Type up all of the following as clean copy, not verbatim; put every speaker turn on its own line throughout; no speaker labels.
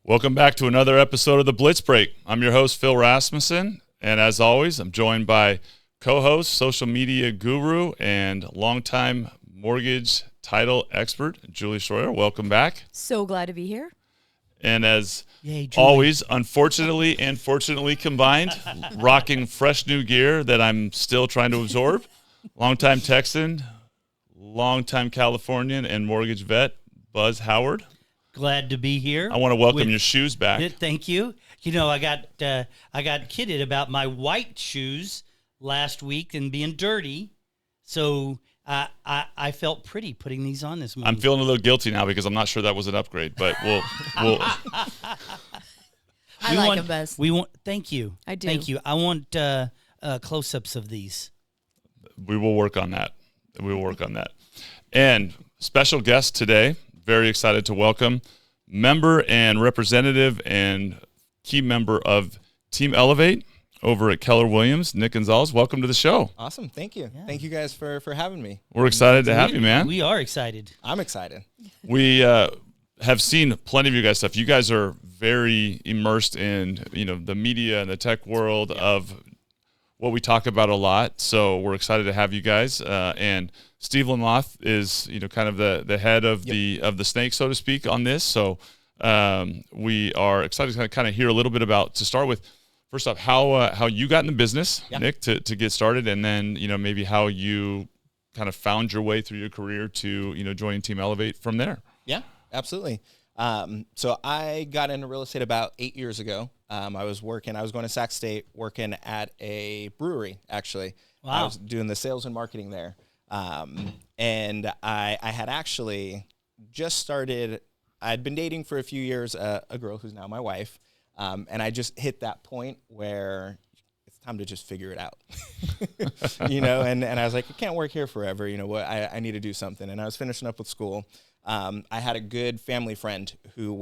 Welcome back to another episode of the Blitz Break. I'm your host, Phil Rasmussen, and as always, I'm joined by co-host, social media guru, and longtime mortgage title expert, Julie Schroyer. Welcome back.
So glad to be here.
And as always, unfortunately and fortunately combined, rocking fresh new gear that I'm still trying to absorb, longtime Texan, longtime Californian, and mortgage vet, Buzz Howard.
Glad to be here.
I want to welcome your shoes back.
Thank you. You know, I got kidded about my white shoes last week and being dirty, so I felt pretty putting these on this morning.
I'm feeling a little guilty now because I'm not sure that was an upgrade, but we'll
I like them best.
Thank you.
I do.
Thank you. I want close-ups of these.
We will work on that. And special guest today, very excited to welcome member and representative and key member of Team Elevate over at Keller Williams, Nick Gonzales. Welcome to the show.
Awesome. Thank you.
Yeah.
Thank you guys for having me.
We're excited to have you, man.
We are excited.
I'm excited.
We have seen plenty of you guys' stuff. You guys are very immersed in, the media and the tech world of what we talk about a lot. So we're excited to have you guys. And Steve Lamoth is, kind of the head of the snake, so to speak, on this. So we are excited to kind of hear a little bit about, to start with, first off, how you got in the business, Nick, to get started, and then, maybe how you kind of found your way through your career to, joining Team Elevate from there.
Yeah, absolutely. So I got into real estate about 8 years ago. I was going to Sac State, working at a brewery, actually.
Wow.
I was doing the sales and marketing there. And I had actually just started, I'd been dating for a few years, a girl who's now my wife. And I just hit that point where it's time to just figure it out, and I was like, I can't work here forever. I need to do something. And I was finishing up with school. I had a good family friend who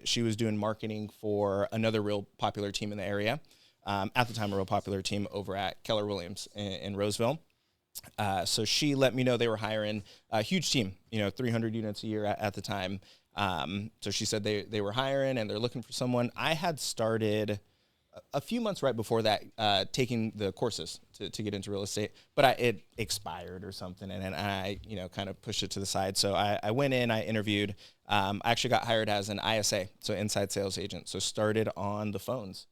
she was doing marketing for another real popular team in the area. At the time, a real popular team over at Keller Williams in Roseville. So she let me know they were hiring a huge team, 300 units a year at the time. So she said they were hiring and they're looking for someone. I had started a few months right before that, taking the courses to get into real estate, but it expired or something. And I, kind of pushed it to the side. So I went in, I interviewed, I actually got hired as an ISA. So inside sales agent. So started on the phones,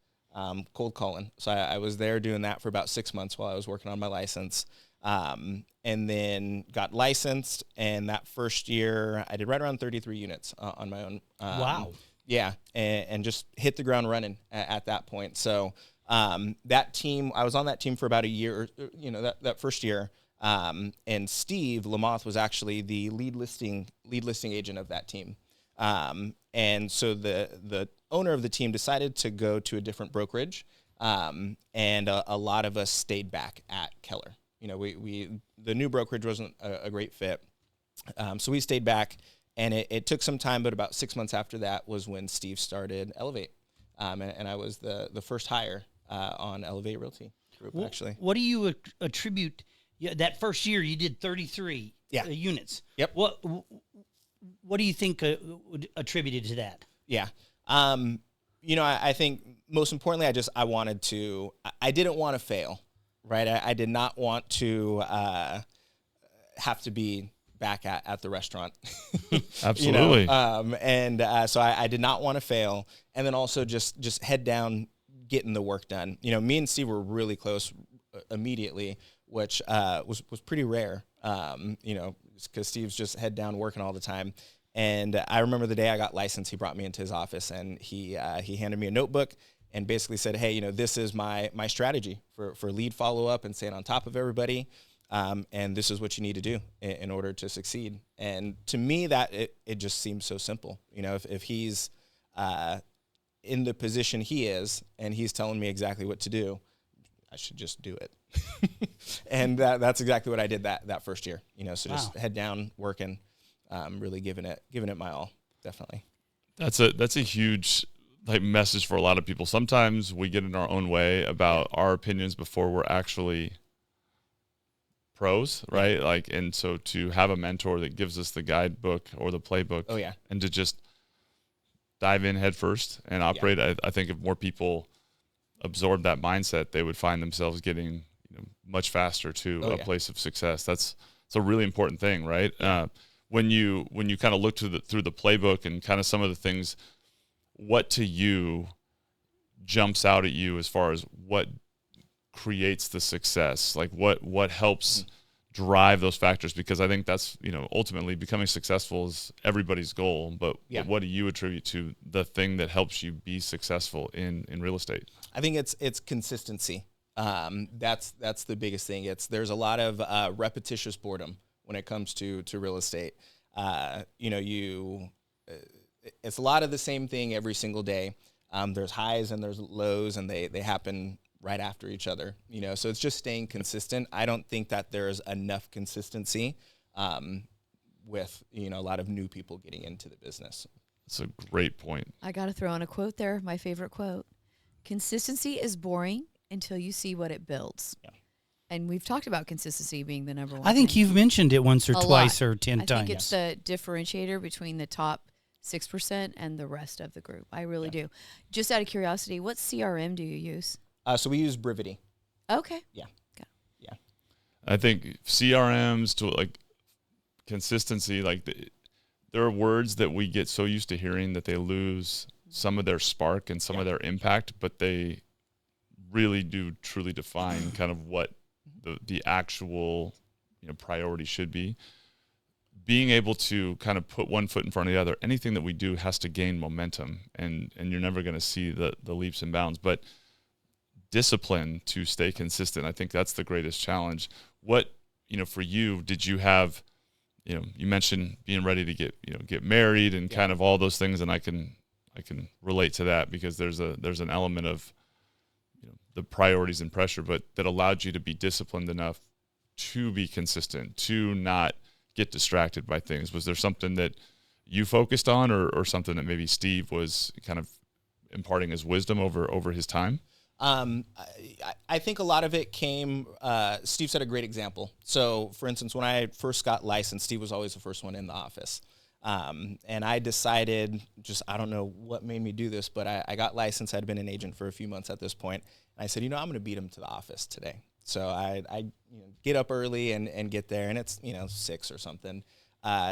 cold calling. So I was there doing that for about 6 months while I was working on my license. And then got licensed, and that first year I did right around 33 units on my own.
Wow.
Yeah, and just hit the ground running at that point. So that team, I was on that team for about a year, that first year. And Steve Lamoth was actually the lead listing agent of that team. And so the owner of the team decided to go to a different brokerage, and a lot of us stayed back at Keller. The new brokerage wasn't a great fit. So we stayed back, and it took some time, but about 6 months after that was when Steve started Elevate. And I was the first hire on Elevate Realty Group, actually.
What do you attribute that first year you did 33 units? Yep. What do you think attributed to that?
Yeah. I think most importantly, I didn't want to fail. Right, I did not want to have to be back at the restaurant.
Absolutely.
So I did not want to fail, and then also just head down, getting the work done. Me and Steve were really close immediately, which was pretty rare. Because Steve's just head down working all the time. And I remember the day I got licensed, he brought me into his office, and he handed me a notebook and basically said, hey, this is my strategy for lead follow-up and staying on top of everybody, and this is what you need to do in order to succeed. And to me, that it just seems so simple. If he's in the position he is and he's telling me exactly what to do, I should just do it. And that's exactly what I did that first year. So just head down, working, really giving it my all, definitely.
That's a huge message for a lot of people. Sometimes we get in our own way about our opinions before we're actually pros, right? And so to have a mentor that gives us the guidebook or the playbook, and to just dive in head first and operate. I think if more people absorb that mindset, they would find themselves getting much faster to a place of success. It's a really important thing, right? When you kind of look through the playbook and kind of some of the things, what to you jumps out at you as far as what creates the success? Like what helps drive those factors? Because I think that's, ultimately becoming successful is everybody's goal, but what do you attribute to the thing that helps you be successful in real estate?
I think it's consistency. That's the biggest thing. There's a lot of repetitious boredom when it comes to real estate. It's a lot of the same thing every single day. There's highs and there's lows, and they happen right after each other. So it's just staying consistent. I don't think that there's enough consistency with a lot of new people getting into the business.
That's a great point.
I got to throw in a quote there, my favorite quote. Consistency is boring until you see what it builds. Yeah. And we've talked about consistency being the number one
I think
thing.
you've mentioned it once or
A
twice
lot.
or 10 times.
I think it's the differentiator between the top 6% and the rest of the group. I really do. Just out of curiosity, what CRM do you use?
So we use Brivity.
Okay.
Yeah.
Okay.
Yeah.
I think CRMs to consistency, there are words that we get so used to hearing that they lose some of their spark and some of their impact, but they really do truly define kind of what the actual priority should be. Being able to kind of put one foot in front of the other, anything that we do has to gain momentum, and you're never going to see the leaps and bounds, but discipline to stay consistent. I think that's the greatest challenge. What, for you, did you have, you mentioned being ready to get married and kind of all those things. And I can relate to that because there's an element of, the priorities and pressure, but that allowed you to be disciplined enough to be consistent, to not get distracted by things. Was there something that you focused on or something that maybe Steve was kind of imparting his wisdom over his time?
I think a lot of it came, Steve set a great example. So for instance, when I first got licensed, Steve was always the first one in the office. And I decided I don't know what made me do this, but I got licensed. I'd been an agent for a few months at this point. And I said, I'm going to beat him to the office today. So I get up early and get there, and it's, 6 or something.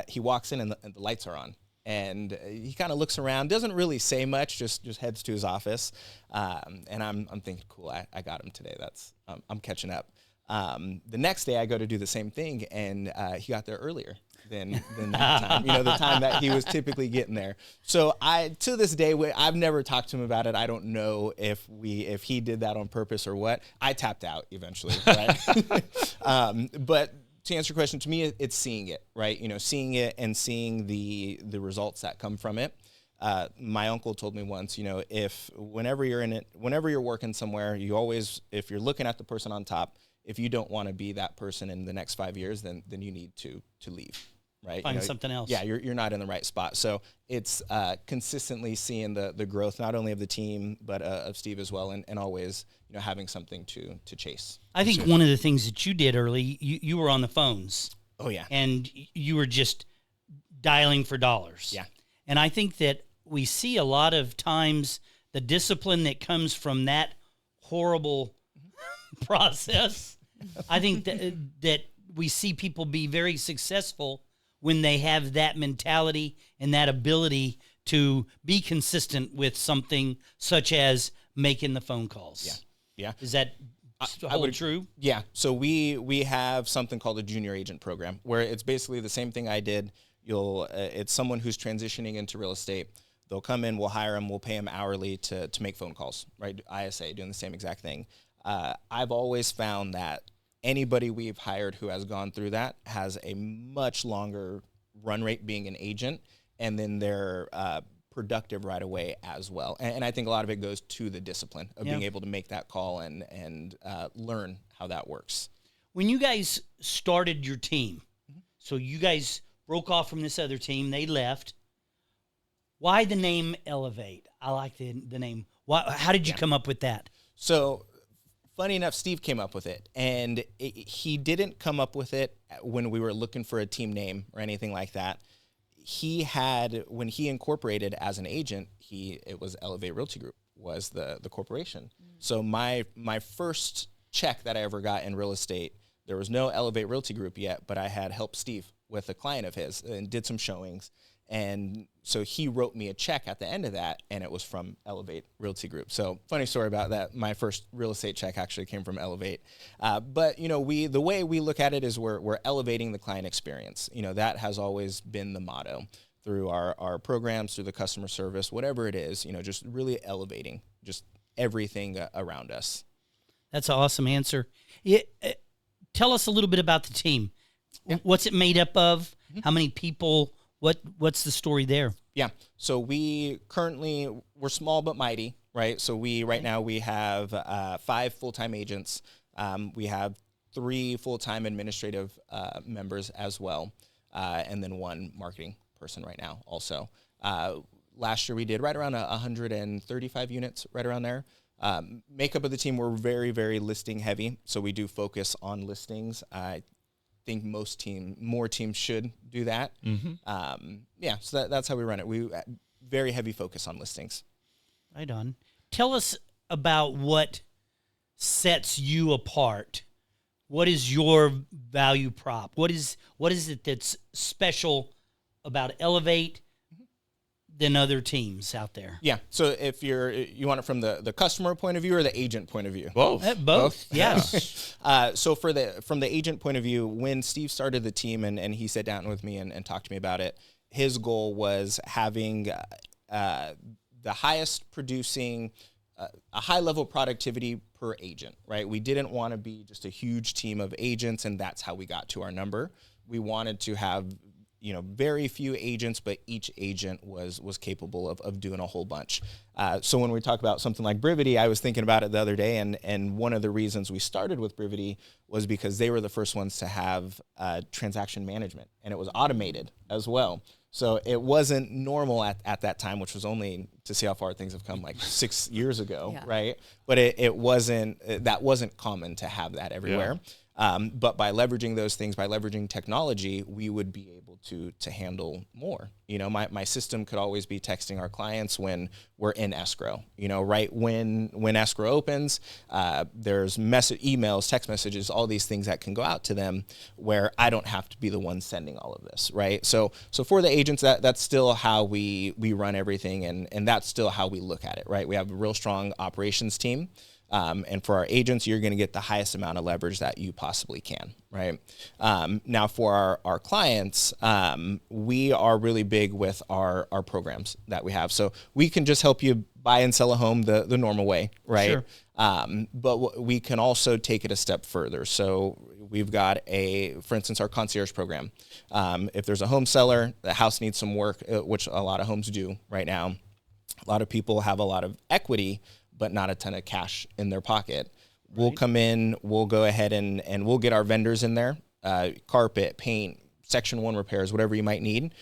He walks in and the lights are on. And he kind of looks around, doesn't really say much, just heads to his office. And I'm thinking, cool, I got him today. I'm catching up. The next day I go to do the same thing, and he got there earlier than that time, the time that he was typically getting there. So to this day, I've never talked to him about it. I don't know if he did that on purpose or what. I tapped out eventually, right? But to answer your question, to me, it's seeing it, right? Seeing it and seeing the results that come from it. My uncle told me once, whenever you're working somewhere, you always, if you're looking at the person on top, if you don't want to be that person in the next 5 years, then you need to leave, right?
Find something else.
Yeah, you're not in the right spot. So it's consistently seeing the growth, not only of the team, but of Steve as well, and always having something to chase.
I think one of the things that you did early, you were on the phones.
Oh, yeah.
And you were just dialing for dollars.
Yeah.
And I think that we see a lot of times the discipline that comes from that horrible process. I think that we see people be very successful when they have that mentality and that ability to be consistent with something such as making the phone calls.
Yeah.
Is that true?
Yeah. So we have something called a junior agent program where it's basically the same thing I did. It's someone who's transitioning into real estate. They'll come in, we'll hire them, we'll pay them hourly to make phone calls, right? ISA, doing the same exact thing. I've always found that anybody we've hired who has gone through that has a much longer run rate being an agent, and then they're productive right away as well. And I think a lot of it goes to the discipline of being able to make that call and learn how that works.
When you guys started your team, so you guys broke off from this other team, they left. Why the name Elevate? I like the name. How did you come up with that?
So funny enough, Steve came up with it, and he didn't come up with it when we were looking for a team name or anything like that. when he incorporated as an agent, it was Elevate Realty Group was the corporation. So my first check that I ever got in real estate, there was no Elevate Realty Group yet, but I had helped Steve with a client of his and did some showings. And so he wrote me a check at the end of that, and it was from Elevate Realty Group. So funny story about that. My first real estate check actually came from Elevate. But, you know, the way we look at it is we're elevating the client experience. You know, that has always been the motto through our programs, through the customer service, whatever it is, you know, just really elevating just everything around us.
That's an awesome answer. Tell us a little bit about the team.
Yeah.
What's it made up of? Mm-hmm. How many people? What's the story there?
Yeah. So we're small but mighty, right? So right now we have 5 full-time agents. We have 3 full-time administrative members as well, and then 1 marketing person right now also. Last year we did right around 135 units, right around there. Makeup of the team, we're very, very listing heavy, so we do focus on listings. I think more teams should do that. Mm-hmm. So that's how we run it. We very heavy focus on listings.
Right on. Tell us about what sets you apart. What is your value prop? What is it that's special about Elevate than other teams out there?
Yeah. So if you want it from the customer point of view or the agent point of view?
Both. Yes.
So from the agent point of view, when Steve started the team and he sat down with me and talked to me about it, his goal was having the highest producing, a high level productivity per agent, right? We didn't want to be just a huge team of agents, and that's how we got to our number. We wanted to have, you know, very few agents, but each agent was capable of doing a whole bunch. So when we talk about something like Brivity, I was thinking about it the other day, and one of the reasons we started with Brivity was because they were the first ones to have transaction management, and it was automated as well. So it wasn't normal at that time, which was only, to see how far things have come, like 6 years ago, yeah. Right? But that wasn't common to have that everywhere. Yeah. But by leveraging those things, by leveraging technology, we would be able to handle more. You know, my system could always be texting our clients when we're in escrow. You know, right when escrow opens, there's emails, text messages, all these things that can go out to them where I don't have to be the one sending all of this, right? So for the agents, that's still how we run everything, and that's still how we look at it, right? We have a real strong operations team. And for our agents, you're going to get the highest amount of leverage that you possibly can, right? Now, for our clients, we are really big with our programs that we have. So we can just help you buy and sell a home the normal way, right? Sure. But we can also take it a step further. So we've got for instance, our concierge program. If there's a home seller, the house needs some work, which a lot of homes do right now. A lot of people have a lot of equity, but not a ton of cash in their pocket. Right. We'll come in, we'll go ahead and we'll get our vendors in there, carpet, paint, Section 1 repairs, whatever you might need.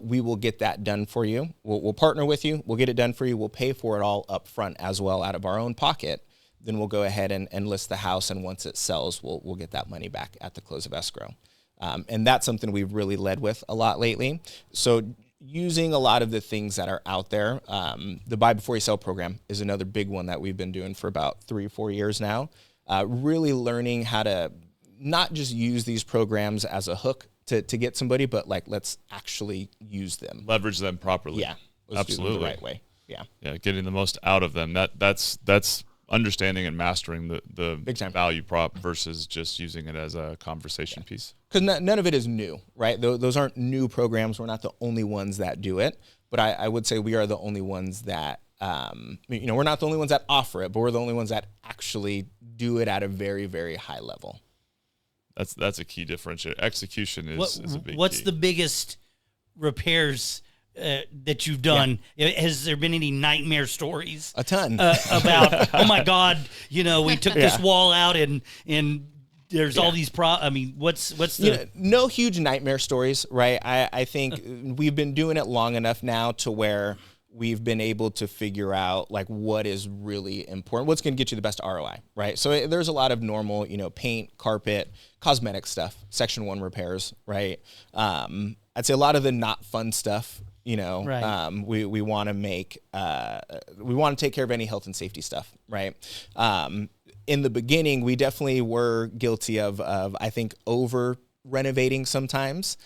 We will get that done for you. We'll partner with you. We'll get it done for you. We'll pay for it all up front as well out of our own pocket. Then we'll go ahead and list the house, and once it sells, we'll get that money back at the close of escrow. And that's something we've really led with a lot lately. So using a lot of the things that are out there, the Buy Before You Sell program is another big one that we've been doing for about 3 or 4 years now. Really learning how to not just use these programs as a hook to get somebody, but like, let's actually use them.
Leverage them properly.
Yeah.
Absolutely.
Do them the right way. Yeah.
Yeah. Getting the most out of them. That's understanding and mastering the value prop versus just using it as a conversation piece.
Because none of it is new, right? Those aren't new programs. We're not the only ones that do it. But I would say we are the only ones that, we're not the only ones that offer it, but we're the only ones that actually do it at a very, very high level.
That's a key differentiator. Execution is a big
What's
key.
the biggest repairs that you've done? Yeah. Has there been any nightmare stories?
A ton.
About, oh my God, we took this wall out and there's all these what's the...
no huge nightmare stories, right? I think we've been doing it long enough now to where we've been able to figure out like what is really important, what's going to get you the best ROI, right? So there's a lot of normal, paint, carpet, cosmetic stuff, Section 1 repairs, right? I'd say a lot of the not fun stuff,
Right.
we want to make, we want to take care of any health and safety stuff, right? In the beginning, we definitely were guilty of I think, over renovating sometimes,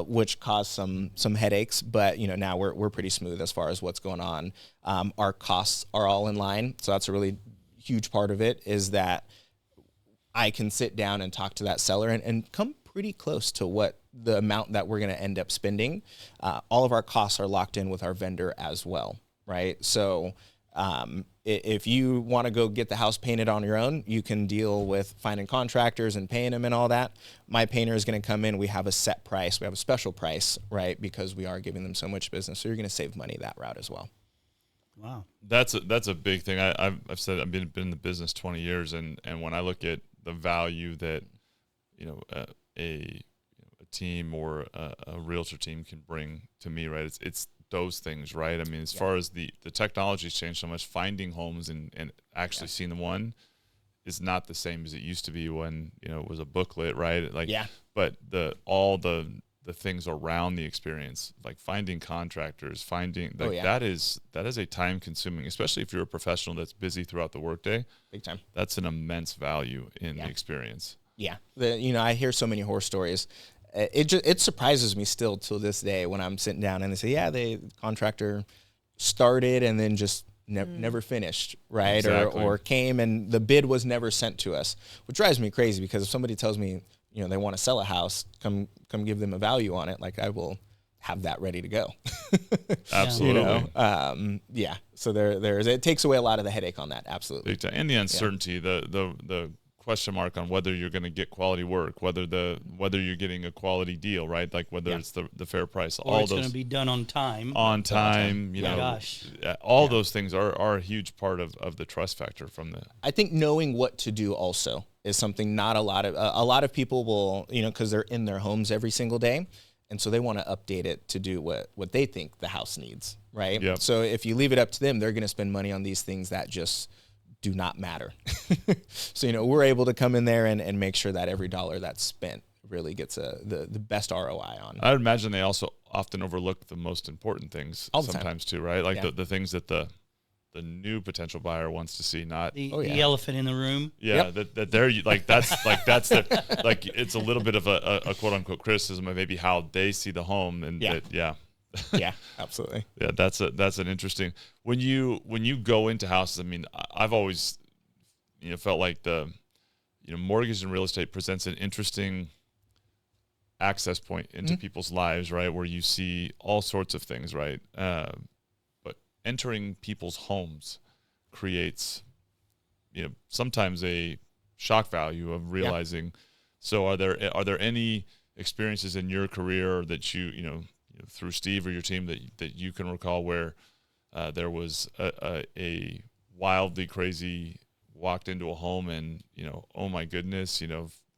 which caused some headaches. But now we're pretty smooth as far as what's going on. Our costs are all in line, so that's a really huge part of it. Is that I can sit down and talk to that seller and come pretty close to what the amount that we're going to end up spending. All of our costs are locked in with our vendor as well, right? So if you want to go get the house painted on your own, you can deal with finding contractors and paying them and all that. My painter is going to come in. We have a set price. We have a special price, right? Because we are giving them so much business. So you're going to save money that route as well.
Wow.
That's a big thing. I've said I've been in the business 20 years, and when I look at the value that a team or a realtor team can bring to me, right? It's those things, right? I mean, as far as the technology's changed so much, finding homes and actually seeing the one is not the same as it used to be when it was a booklet, right? But all the things around the experience, like finding contractors, that is a time consuming, especially if you're a professional that's busy throughout the workday.
Big time.
That's an immense value in the experience.
Yeah. I hear so many horror stories. It surprises me still till this day when I'm sitting down and they say, the contractor started and then just never finished, right?
Exactly.
Or came and the bid was never sent to us, which drives me crazy because if somebody tells me, they want to sell a house, come give them a value on it, like I will have that ready to go.
Absolutely.
So it takes away a lot of the headache on that. Absolutely.
Big time. And the uncertainty, the question mark on whether you're going to get quality work, whether you're getting a quality deal, right? Like whether it's the fair price,
Or it's going to be done on time.
All those things are a huge part of the trust factor from the.
I think knowing what to do also is something not a lot of people will, because they're in their homes every single day. And so they want to update it to do what they think the house needs, right?
Yep.
So if you leave it up to them, they're going to spend money on these things that just do not matter. So, we're able to come in there and make sure that every dollar that's spent really gets the best ROI on.
I would imagine they also often overlook the most important things sometimes too, right? Like the things that the new potential buyer wants to see, not
the elephant in the room.
Yeah, that they're that's the it's a little bit of a quote unquote criticism of maybe how they see the home and
Yeah, absolutely.
Yeah, that's an interesting when you go into houses. I mean, I've always felt like the mortgage and real estate presents an interesting access point into people's lives, right? Where you see all sorts of things, right? But entering people's homes creates sometimes a shock value of realizing. So are there any experiences in your career that you through Steve or your team that you can recall where there was a wildly crazy walked into a home and oh my goodness,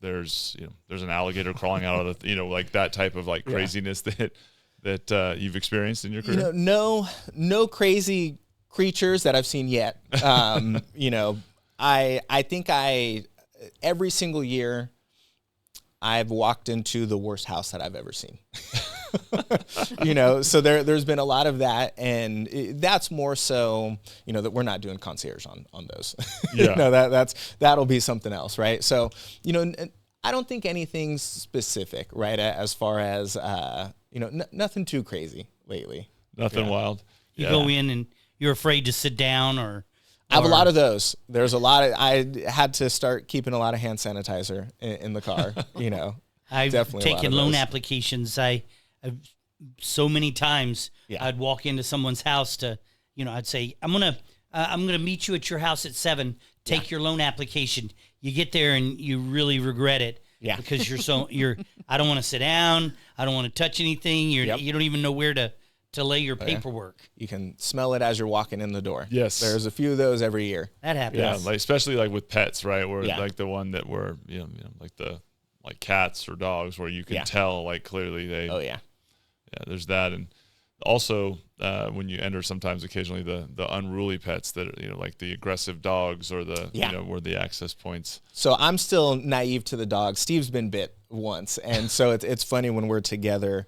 there's an alligator crawling out of the like that type of like craziness that you've experienced in your career?
No crazy creatures that I've seen yet. I think every single year I've walked into the worst house that I've ever seen. So there's been a lot of that, and that's more so, that we're not doing concierge on those.
Yeah.
That'll be something else, right? So, I don't think anything specific, right? As far as, nothing too crazy lately.
Nothing wild.
You go in and you're afraid to sit down or
I have a lot of those. There's a lot of, I had to start keeping a lot of hand sanitizer in the car,
I've
Definitely
taken loan applications. I've so many times I'd walk into someone's house to, I'd say, I'm gonna meet you at your house at 7. Take your loan application. You get there and you really regret it.
Yeah.
Because I don't want to sit down. I don't want to touch anything. You don't even know where to lay your paperwork.
You can smell it as you're walking in the door.
Yes.
There's a few of those every year.
That happens.
Yeah, like especially like with pets, right? Where like the one that were, like cats or dogs, where you can tell like clearly they.
Oh yeah.
Yeah, there's that, and also when you enter, sometimes occasionally the unruly pets that like the aggressive dogs or the where the access points.
So I'm still naive to the dog. Steve's been bit once, and so it's funny when we're together.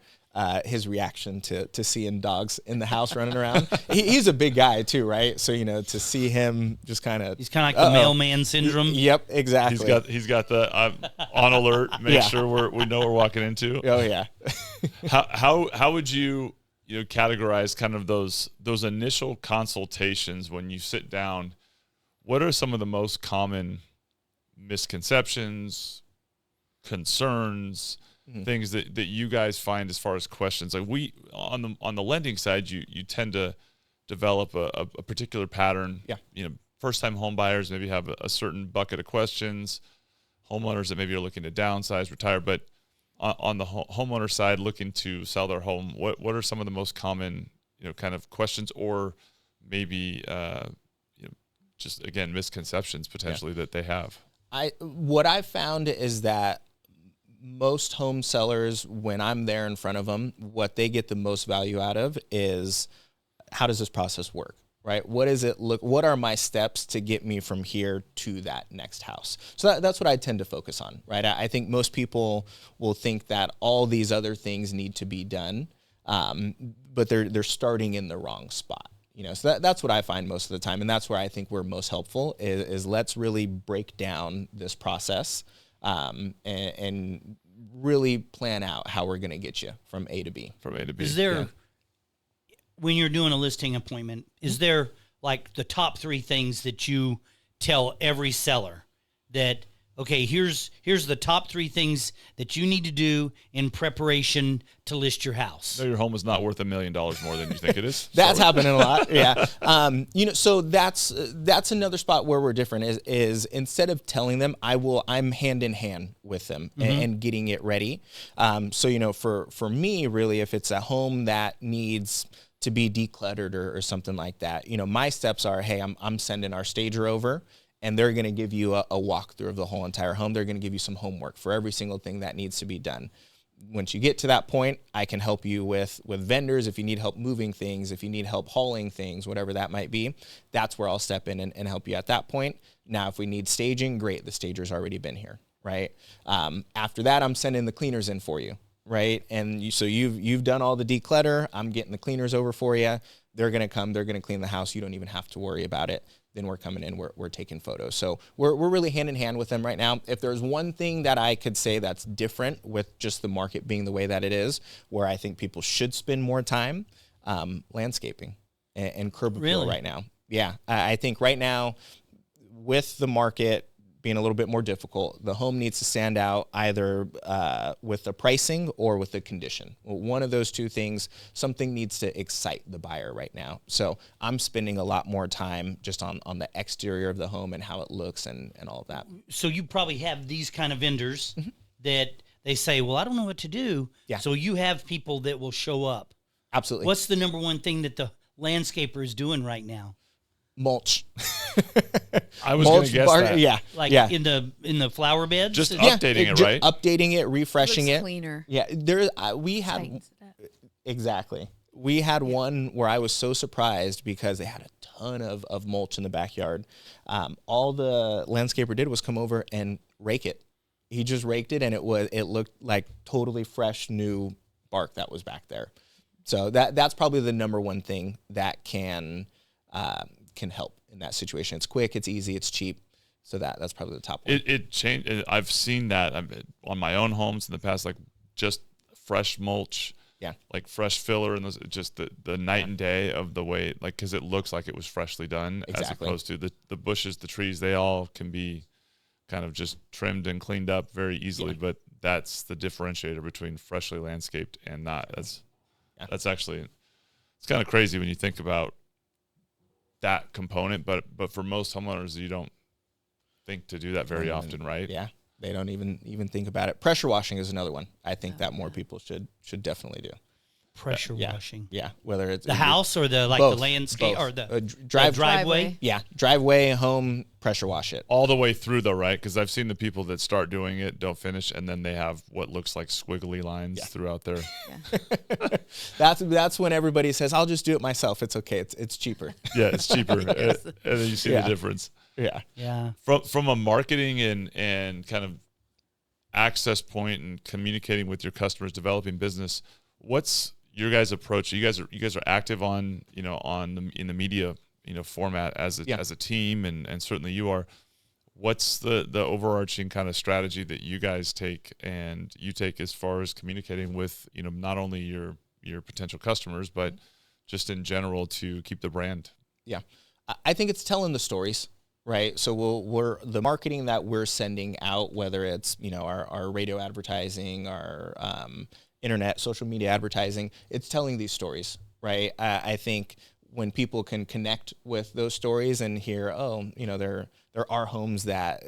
his reaction to seeing dogs in the house running around. He's a big guy too, right? So, to see him just kind of,
He's kind of like the mailman syndrome.
Yep, exactly.
He's got the I'm on alert. Make sure we know we're walking into.
Oh yeah.
How would you categorize kind of those initial consultations when you sit down? What are some of the most common misconceptions, concerns, things that you guys find as far as questions? Like we on the lending side, you tend to develop a particular pattern.
Yeah.
First time home buyers maybe have a certain bucket of questions. Homeowners that maybe are looking to downsize, retire, but on the homeowner side looking to sell their home, what are some of the most common kind of questions, or maybe just again misconceptions potentially that they have?
What I've found is that most home sellers, when I'm there in front of them, what they get the most value out of is, how does this process work, right? What does it look? What are my steps to get me from here to that next house? So that's what I tend to focus on, right? I think most people will think that all these other things need to be done, but they're starting in the wrong spot. So that's what I find most of the time, and that's where I think we're most helpful is let's really break down this process and really plan out how we're going to get you from A to B.
Is there, when you're doing a listing appointment, is there like the top 3 things that you tell every seller that, okay, here's the top 3 things that you need to do in preparation to list your house?
No, your home is not worth $1 million more than you think it is.
That's happening a lot. Yeah. So that's another spot where we're different is instead of telling them, I'm hand in hand with them and getting it ready. For me, really, if it's a home that needs to be decluttered or something like that, my steps are, hey, I'm sending our stager over, and they're going to give you a walkthrough of the whole entire home. They're going to give you some homework for every single thing that needs to be done. Once you get to that point, I can help you with vendors if you need help moving things, if you need help hauling things, whatever that might be. That's where I'll step in and help you at that point. Now, if we need staging, great. The stager's already been here, right? After that, I'm sending the cleaners in for you, right? And you've done all the declutter. I'm getting the cleaners over for you. They're going to come. They're going to clean the house. You don't even have to worry about it. Then we're coming in, we're taking photos. So we're really hand in hand with them right now. If there's one thing that I could say that's different with just the market being the way that it is, where I think people should spend more time, landscaping and curb appeal right now. Yeah, I think right now with the market being a little bit more difficult, the home needs to stand out either with the pricing or with the condition. One of those two things, something needs to excite the buyer right now. So I'm spending a lot more time just on the exterior of the home and how it looks and all of that.
So you probably have these kind of vendors that they say, well, I don't know what to do.
Yeah.
So you have people that will show up.
Absolutely.
What's the number one thing that the landscaper is doing right now?
Mulch.
I was going to guess that.
Yeah.
In the flower beds?
Just updating it, right?
Updating it, refreshing it.
Cleaner.
Yeah. We had exactly. We had one where I was so surprised because they had a ton of mulch in the backyard. All the landscaper did was come over and rake it. He just raked it, and it looked like totally fresh new bark that was back there. So that's probably the number one thing that can help in that situation. It's quick, it's easy, it's cheap. So that's probably the top one.
It changed. I've seen that on my own homes in the past, like just fresh mulch, like fresh filler, and just the night and day of the way, like, because it looks like it was freshly done, as opposed to the bushes, the trees. They all can be kind of just trimmed and cleaned up very easily, but that's the differentiator between freshly landscaped and not. That's actually, it's kind of crazy when you think about that component, but for most homeowners, you don't think to do that very often, right?
Yeah, they don't even think about it. Pressure washing is another one. I think that more people should definitely do.
Pressure washing.
Yeah, whether it's
the house or the landscape or the driveway.
Yeah, driveway, home, pressure wash it
all the way through, though, right? Because I've seen the people that start doing it, don't finish, and then they have what looks like squiggly lines throughout their.
That's when everybody says, "I'll just do it myself. It's okay. It's cheaper."
Yeah, it's cheaper, and then you see the difference.
Yeah.
From a marketing and kind of access point and communicating with your customers, developing business. What's your guys' approach? You guys are active on in the media format as a team, and certainly you are. What's the overarching kind of strategy that you guys take as far as communicating with not only your potential customers but just in general to keep the brand?
Yeah, I think it's telling the stories, right? So we're the marketing that we're sending out, whether it's our radio advertising, our internet, social media advertising, it's telling these stories, right? I think when people can connect with those stories and hear, there are homes that,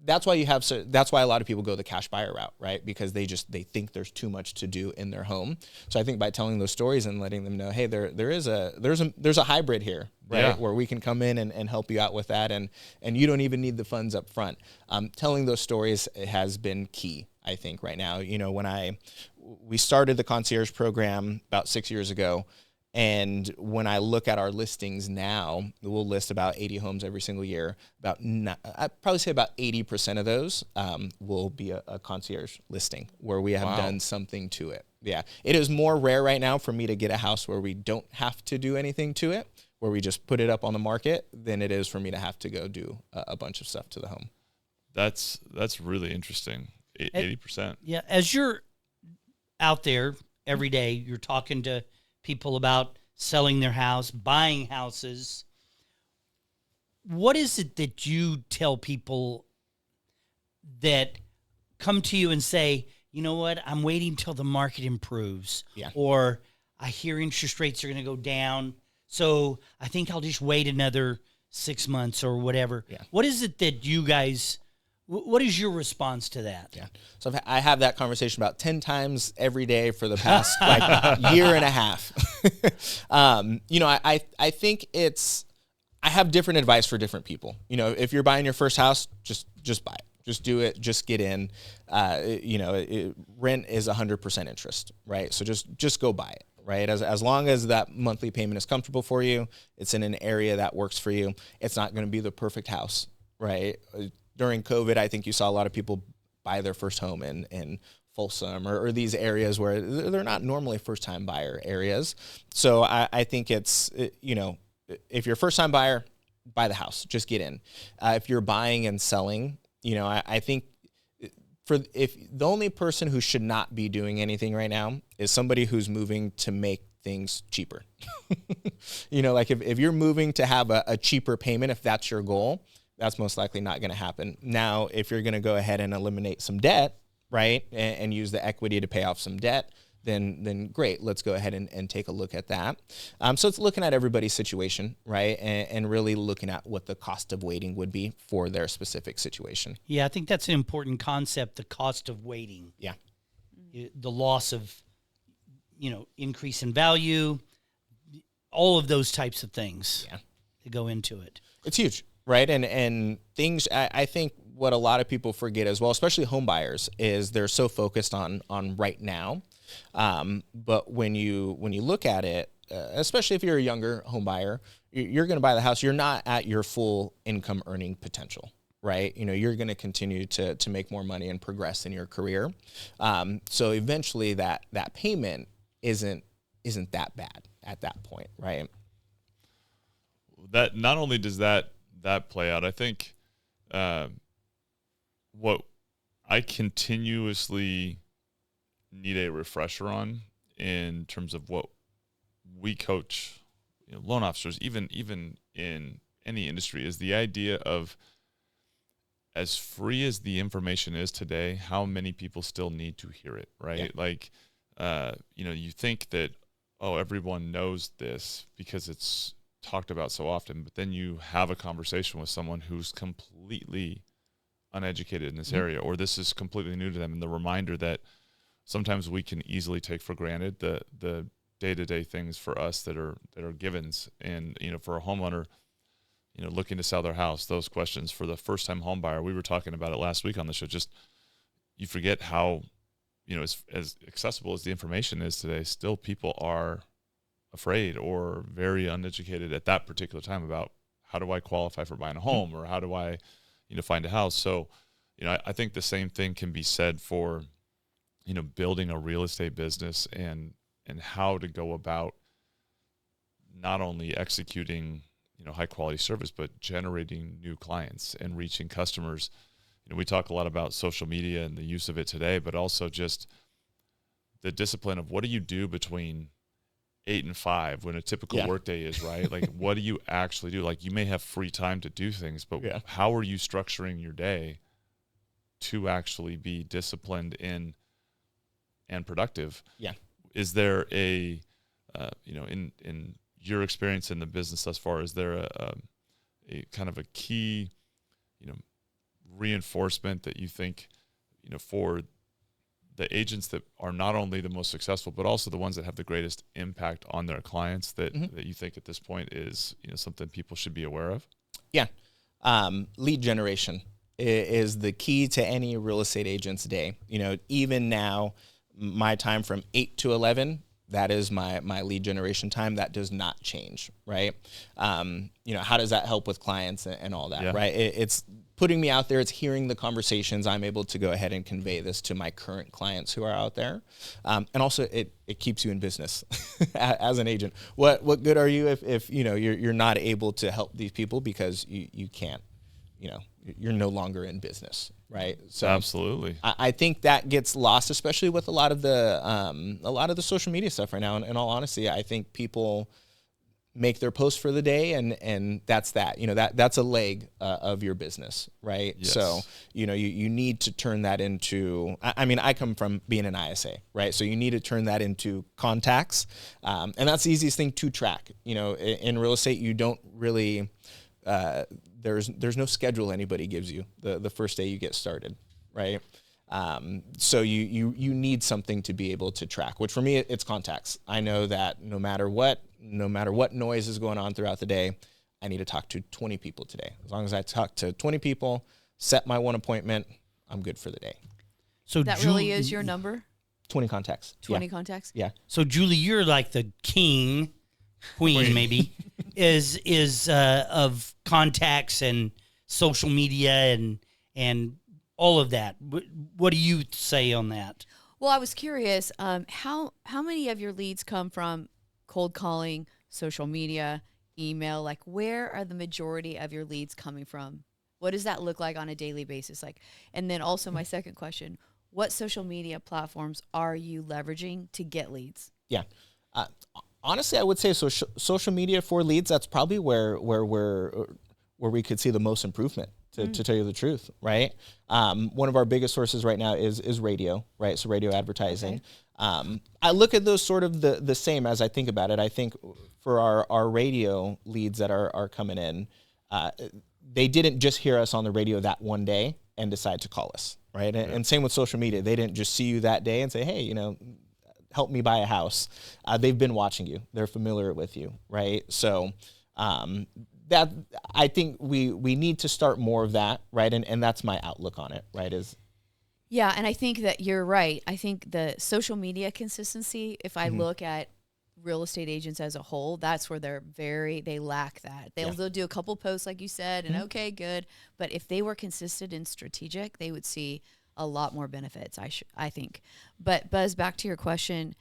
that's why that's why a lot of people go the cash buyer route, right? Because they think there's too much to do in their home. So I think by telling those stories and letting them know, hey, there's a hybrid here, right?
Yeah. Where
we can come in and help you out with that. And you don't even need the funds up front. Telling those stories has been key, I think, right now. When we started the concierge program about 6 years ago, and when I look at our listings now, we'll list about 80 homes every single year. I'd probably say about 80% of those will be a concierge listing where we have done something to it. Yeah, it is more rare right now for me to get a house where we don't have to do anything to it, where we just put it up on the market, than it is for me to have to go do a bunch of stuff to the home.
That's really interesting. 80%.
Yeah, as you're out there every day, you're talking to people about selling their house, buying houses. What is it that you tell people that come to you and say, you know what, I'm waiting till the market improves, or I hear interest rates are going to go down, so I think I'll just wait another 6 months or whatever. Yeah. What is it that you guys, what is your response to that?
Yeah. So I have that conversation about 10 times every day for the past year and a half. I think I have different advice for different people. If you're buying your first house, just buy it. Just do it. Just get in. Rent is 100% interest, right? So just go buy it, right? As long as that monthly payment is comfortable for you, it's in an area that works for you. It's not going to be the perfect house, right? During COVID, I think you saw a lot of people buy their first home in Folsom or these areas where they're not normally first-time buyer areas. So I think it's, if you're a first-time buyer, buy the house. Just get in. If you're buying and selling, I think if the only person who should not be doing anything right now is somebody who's moving to make things cheaper. If you're moving to have a cheaper payment, if that's your goal, that's most likely not going to happen. Now, if you're going to go ahead and eliminate some debt, right, and use the equity to pay off some debt, then great. Let's go ahead and take a look at that. So it's looking at everybody's situation, right, and really looking at what the cost of waiting would be for their specific situation.
Yeah, I think that's an important concept, the cost of waiting.
Yeah.
The loss of, increase in value, all of those types of things that go into it.
It's huge. Right. And things, I think what a lot of people forget as well, especially home buyers, is they're so focused on right now. But when you look at it, especially if you're a younger home buyer, you're going to buy the house. You're not at your full income earning potential, right? You're going to continue to make more money and progress in your career. So eventually that payment isn't that bad at that point, right?
That not only does that play out, I think what I continuously need a refresher on in terms of what we coach loan officers, even in any industry, is the idea of, as free as the information is today, how many people still need to hear it, right? Yeah. You think that, everyone knows this because it's talked about so often, but then you have a conversation with someone who's completely uneducated in this area, or this is completely new to them, and the reminder that sometimes we can easily take for granted the day-to-day things for us that are givens. And for a homeowner looking to sell their house, those questions for the first-time home buyer, we were talking about it last week on the show, just you forget how as accessible as the information is today, still people are afraid or very uneducated at that particular time about how do I qualify for buying a home, or how do I, find a house. So, I think the same thing can be said for, building a real estate business and how to go about not only executing, high quality service, but generating new clients and reaching customers. We talk a lot about social media and the use of it today, but also just the discipline of what do you do between 8 and 5 when a typical workday is, right? Like, what do you actually do? Like, you may have free time to do things, but how are you structuring your day to actually be disciplined in and productive?
Yeah.
Is there a, in your experience in the business thus far, is there a kind of a key, reinforcement that you think, for the agents that are not only the most successful, but also the ones that have the greatest impact on their clients that you think at this point is, something people should be aware of?
Yeah. Lead generation is the key to any real estate agent's day. Even now, my time from 8 to 11, that is my lead generation time. That does not change, right? How does that help with clients and all that, right? It's putting me out there. It's hearing the conversations. I'm able to go ahead and convey this to my current clients who are out there. And also it keeps you in business as an agent. What good are you if you're not able to help these people because you can't, you're no longer in business, right? So
absolutely.
I think that gets lost, especially with a lot of the social media stuff right now. And in all honesty, I think people make their post for the day and that's that. That's a leg of your business, right?
Yes.
So, you need to turn that into, I come from being an ISA, right? So you need to turn that into contacts. And that's the easiest thing to track. In real estate, you don't really, there's no schedule anybody gives you the first day you get started, right? So you need something to be able to track, which for me, it's contacts. I know that no matter what noise is going on throughout the day, I need to talk to 20 people today. As long as I talk to 20 people, set my one appointment, I'm good for the day.
So
that really is your number?
20 contacts.
20 contacts?
Yeah.
So Julie, you're like the queen maybe, is of contacts and social media and all of that. What do you say on that?
Well, I was curious, how many of your leads come from cold calling, social media, email? Like, where are the majority of your leads coming from? What does that look like on a daily basis? And then also my second question, what social media platforms are you leveraging to get leads?
Yeah. Honestly, I would say social media for leads, that's probably where we could see the most improvement, to tell you the truth, right? One of our biggest sources right now is radio, right? So radio advertising. Okay. I look at those sort of the same as I think about it. I think for our radio leads that are coming in, they didn't just hear us on the radio that one day and decide to call us, right? And same with social media. They didn't just see you that day and say, hey, help me buy a house. They've been watching you. They're familiar with you, right? So that I think we need to start more of that, right? And that's my outlook on it, right?
Yeah, and I think that you're right. I think the social media consistency, if I look at real estate agents as a whole, that's where they lack that. They'll do a couple posts like you said, and okay, good. But if they were consistent and strategic, they would see a lot more benefits, I think. But Buzz, back to your question,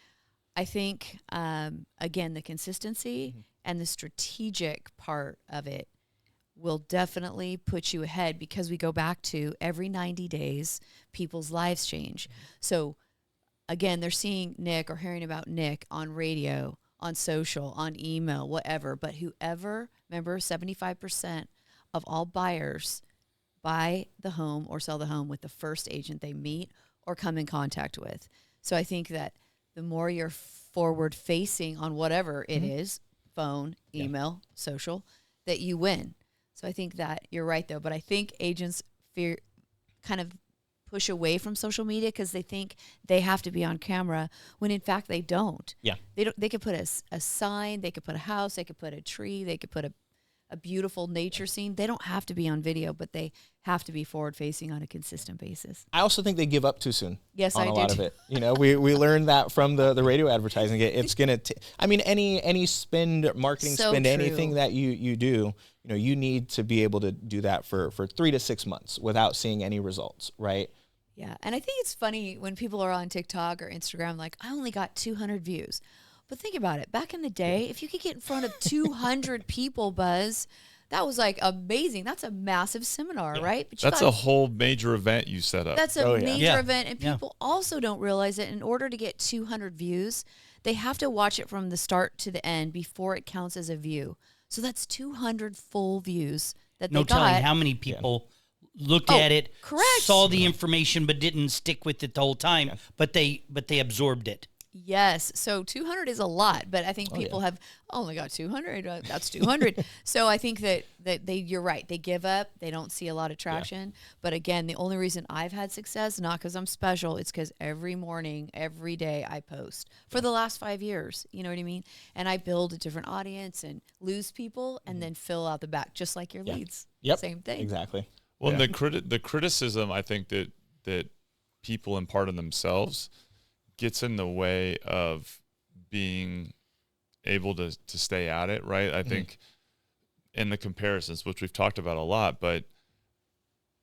I think, again, the consistency and the strategic part of it will definitely put you ahead, because we go back to every 90 days, people's lives change. So again, they're seeing Nick or hearing about Nick on radio, on social, on email, whatever. But remember, 75% of all buyers buy the home or sell the home with the first agent they meet or come in contact with. So I think that the more you're forward facing on whatever it is, phone, email, social, that you win. So I think that you're right though. But I think agents kind of push away from social media because they think they have to be on camera, when in fact they don't.
Yeah.
They could put a sign, they could put a house, they could put a tree, they could put a beautiful nature scene. They don't have to be on video, but they have to be forward facing on a consistent basis.
I also think they give up too soon.
Yes,
on
I
a
do.
lot of it. We learned that from the radio advertising. It's gonna. Any marketing
So
spend,
true.
anything that you do, you need to be able to do that for 3 to 6 months without seeing any results, right?
Yeah. And I think it's funny when people are on TikTok or Instagram, like, I only got 200 views. But think about it. Back in the day, if you could get in front of 200 people, Buzz, that was like amazing. That's a massive seminar, right? But
that's a whole major event you set up.
That's a major event. And
Yeah.
people also don't realize that in order to get 200 views, they have to watch it from the start to the end before it counts as a view. So that's 200 full views that
No
they got.
telling how many people looked at it,
correct.
saw the information, but didn't stick with it the whole time. But they absorbed it.
Yes. So 200 is a lot, but I think people have, oh my God, 200, that's 200. So I think that you're right. They give up. They don't see a lot of traction. But again, the only reason I've had success, not because I'm special, it's because every morning, every day I post for the last 5 years. You know what I mean? And I build a different audience and lose people and then fill out the back, just like your leads.
Yep.
Same thing.
Exactly.
Well, and the criticism, I think that people impart on themselves gets in the way of being able to stay at it, right? I think in the comparisons, which we've talked about a lot, but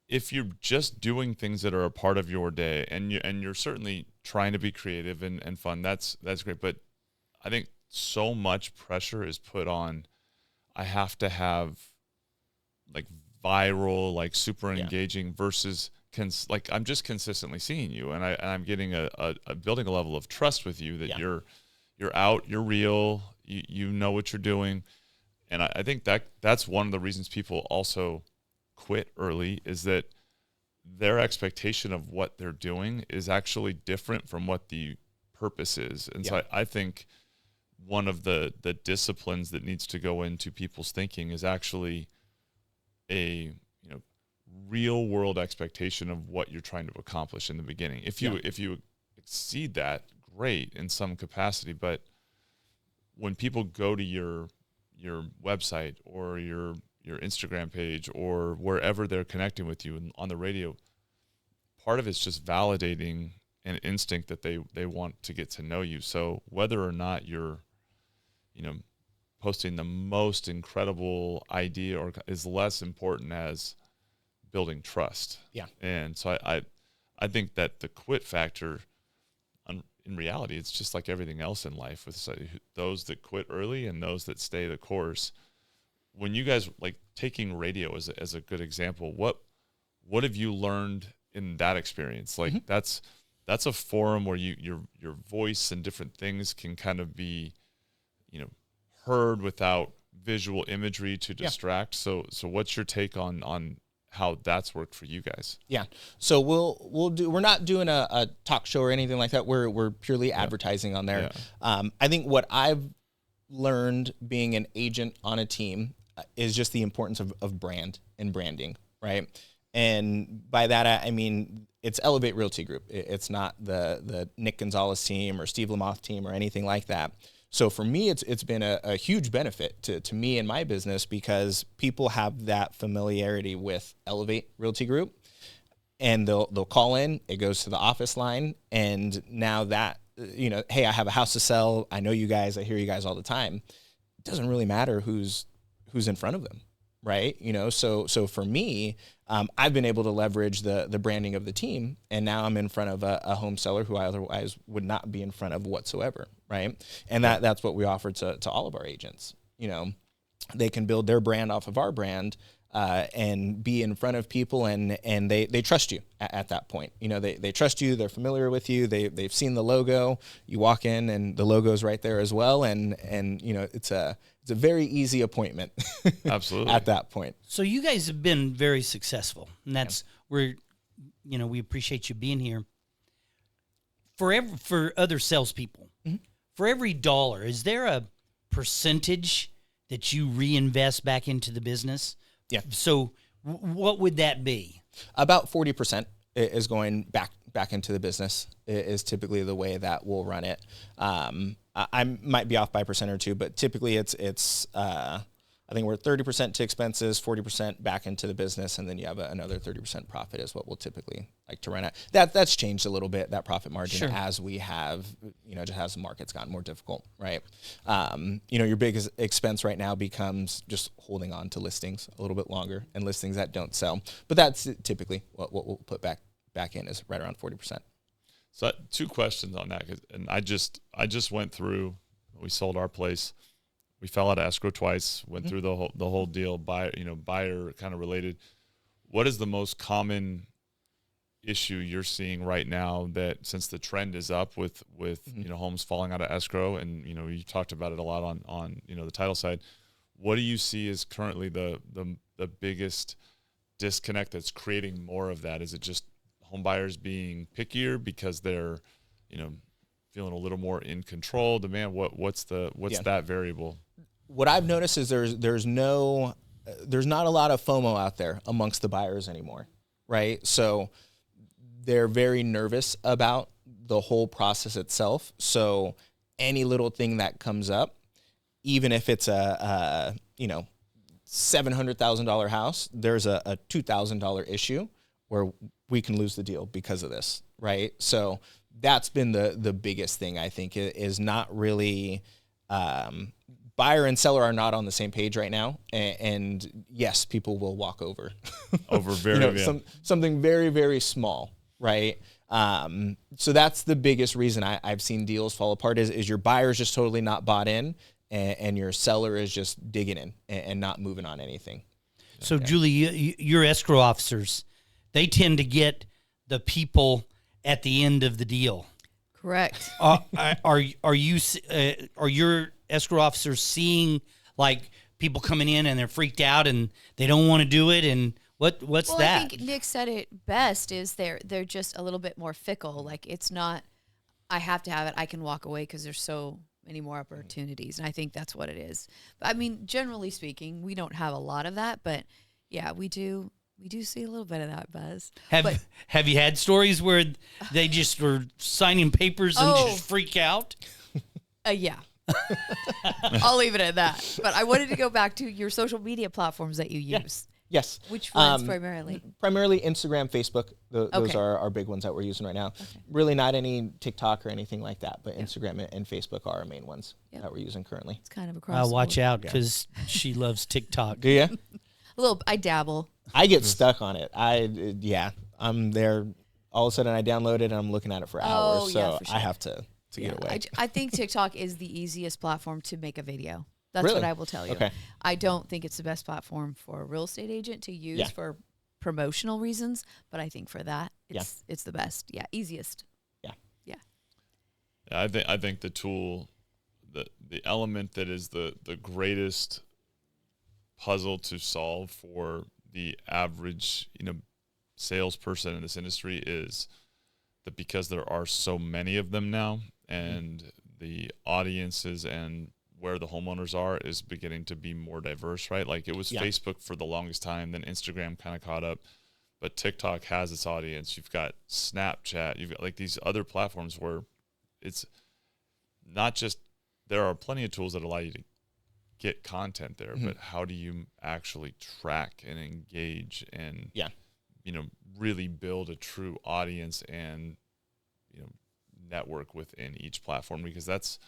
if you're just doing things that are a part of your day and you're certainly trying to be creative and fun, that's great. But I think so much pressure is put on, I have to have like viral, like super engaging versus like I'm just consistently seeing you and I'm getting a building a level of trust with you that you're out, you're real, you know what you're doing. And I think that's one of the reasons people also quit early is that their expectation of what they're doing is actually different from what the purpose is. And so I think one of the disciplines that needs to go into people's thinking is actually a real world expectation of what you're trying to accomplish in the beginning. If you exceed that, great in some capacity, but when people go to your website or your Instagram page or wherever they're connecting with you and on the radio, part of it's just validating an instinct that they want to get to know you. So whether or not you're posting the most incredible idea or is less important as building trust. Yeah. And so I think that the quit factor, in reality, it's just like everything else in life with those that quit early and those that stay the course. When you guys like taking radio as a good example, what have you learned in that experience? Like that's a forum where your voice and different things can kind of be, heard without visual imagery to distract. So what's your take on how that's worked for you guys?
Yeah. So we're not doing a talk show or anything like that. We're purely advertising on there. Yeah. I think what I've learned being an agent on a team is just the importance of brand and branding, right? And by that, I mean, it's Elevate Realty Group. It's not the Nick Gonzales team or Steve Lamoth team or anything like that. So for me, it's been a huge benefit to me and my business because people have that familiarity with Elevate Realty Group, and they'll call in. It goes to the office line, and now that hey, I have a house to sell. I know you guys. I hear you guys all the time. It doesn't really matter who's in front of them, right? So for me, I've been able to leverage the branding of the team, and now I'm in front of a home seller who I otherwise would not be in front of whatsoever, right? And that's what we offer to all of our agents. They can build their brand off of our brand and be in front of people, and they trust you at that point. They trust you. They're familiar with you. They've seen the logo. You walk in, and the logo's right there as well, and it's a very easy appointment.
Absolutely.
At that point.
So you guys have been very successful, and that's where, we appreciate you being here. For other salespeople, for every dollar, is there a percentage that you reinvest back into the business?
Yeah.
So what would that be?
About 40% is going back into the business is typically the way that we'll run it. I might be off by a percent or two, but typically it's I think we're 30% to expenses, 40% back into the business, and then you have another 30% profit is what we'll typically like to run at. That's changed a little bit, that profit margin, as we have, just as the market's gotten more difficult, right? Your biggest expense right now becomes just holding on to listings a little bit longer and listings that don't sell. But that's typically what we'll put back back in is right around 40%.
So 2 questions on that, and I just went through. We sold our place. We fell out of escrow twice. Went through the whole deal. Buyer kind of related. What is the most common issue you're seeing right now, that since the trend is up with homes falling out of escrow, and you talked about it a lot on the title side, what do you see as currently the biggest disconnect that's creating more of that? Is it just home buyers being pickier because they're feeling a little more in control? Demand, what's that variable?
What I've noticed is there's not a lot of FOMO out there amongst the buyers anymore, right? So they're very nervous about the whole process itself. So any little thing that comes up, even if it's a $700,000 house, there's a $2,000 issue where we can lose the deal because of this, right? So that's been the biggest thing, I think, is not really buyer and seller are not on the same page right now. And yes, people will walk over something very, very small, right? So that's the biggest reason I've seen deals fall apart is your buyer's just totally not bought in, and your seller is just digging in and not moving on anything.
So, Julie, your escrow officers, they tend to get the people at the end of the deal.
Correct.
Are your escrow officers seeing like people coming in and they're freaked out and they don't want to do it? And what's that?
I think Nick said it best. Is they're just a little bit more fickle. Like, it's not, I have to have it, I can walk away because there's so many more opportunities. And I think that's what it is. But I mean, generally speaking, we don't have a lot of that, but yeah, we do see a little bit of that, Buzz.
Have you had stories where they just were signing papers and just freak out?
Yeah. I'll leave it at that. But I wanted to go back to your social media platforms that you use.
Yes.
Which ones primarily?
Primarily Instagram, Facebook. Those are our big ones that we're using right now. Okay. Really not any TikTok or anything like that, but Instagram and Facebook are our main ones that we're using currently.
It's kind of across.
Watch out, because she loves TikTok.
Do you?
A little. I dabble.
I get stuck on it. I'm there. All of a sudden, I download it and I'm looking at it for hours. So for sure. I have to get away.
I think TikTok is the easiest platform to make a video. That's
really?
what I will tell you.
Okay.
I don't think it's the best platform for a real estate agent to use for promotional reasons, but I think for that, it's the best. Yeah, easiest. Yeah.
I think the tool, the element that is the greatest puzzle to solve for the average salesperson in this industry is that because there are so many of them now, and the audiences and where the homeowners are is beginning to be more diverse, right? Like, it was Facebook for the longest time, then Instagram kind of caught up, but TikTok has its audience. You've got Snapchat, you've got like these other platforms where it's not just, there are plenty of tools that allow you to get content there, but how do you actually track and engage and really build a true audience and network within each platform? Because that's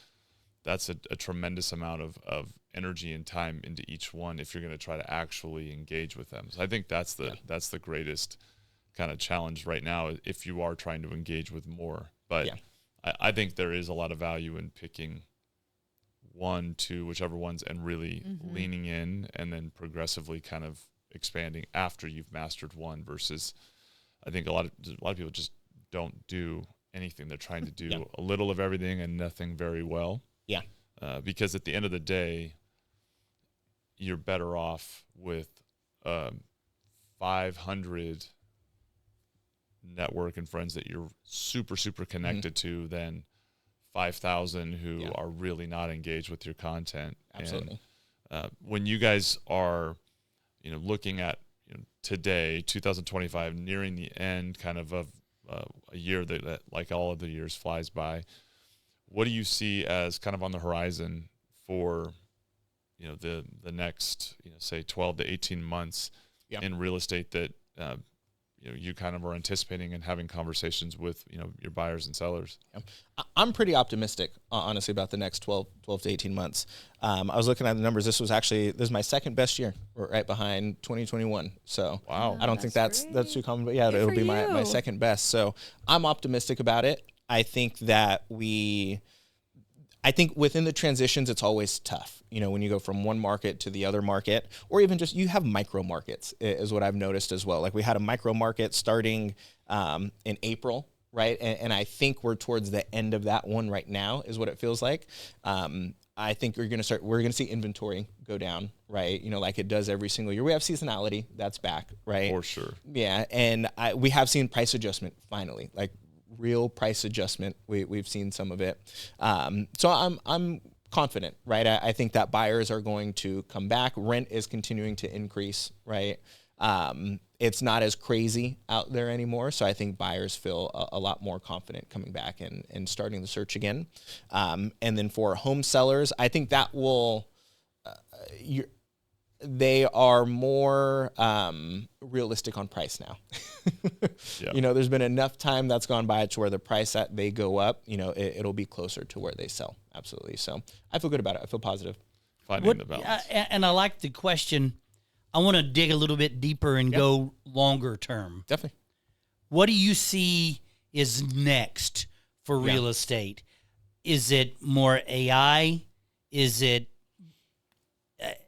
a tremendous amount of energy and time into each one if you're going to try to actually engage with them. So I think that's the greatest kind of challenge right now if you are trying to engage with more. But I think there is a lot of value in picking 1, 2, whichever ones, and really leaning in and then progressively kind of expanding after you've mastered one, versus I think a lot of people just don't do anything. They're trying to do a little of everything and nothing very well.
Yeah.
Because at the end of the day, you're better off with 500 network and friends that you're super, super connected to than 5,000 who are really not engaged with your content.
Absolutely.
And when you guys are, looking at today, 2025, nearing the end kind of a year that like all of the years flies by, what do you see as kind of on the horizon for, the next, say 12 to 18 months in real estate that you kind of are anticipating and having conversations with your buyers and sellers?
Yeah. I'm pretty optimistic, honestly, about the next 12 to 18 months. I was looking at the numbers. This is my second best year, right behind 2021. So
wow,
I don't think that's too common, but yeah, it'll be my second best. So I'm optimistic about it. I think that within the transitions, it's always tough. When you go from one market to the other market, or even just you have micro markets is what I've noticed as well. Like we had a micro market starting in April, right? And I think we're towards the end of that one right now is what it feels like. I think we're going to see inventory go down, right? Like it does every single year. We have seasonality that's back, right?
For sure.
Yeah. And we have seen price adjustment finally, like real price adjustment. We've seen some of it. So I'm confident, right? I think that buyers are going to come back. Rent is continuing to increase, right? It's not as crazy out there anymore. So I think buyers feel a lot more confident coming back and starting the search again. And then for home sellers, I think that will, they are more realistic on price now.
Yeah.
There's been enough time that's gone by to where the price that they go up, it'll be closer to where they sell. Absolutely. So I feel good about it. I feel positive.
Finding the balance.
And I like the question. I want to dig a little bit deeper and go longer term.
Definitely.
What do you see is next for real estate? Is it more AI? Is it,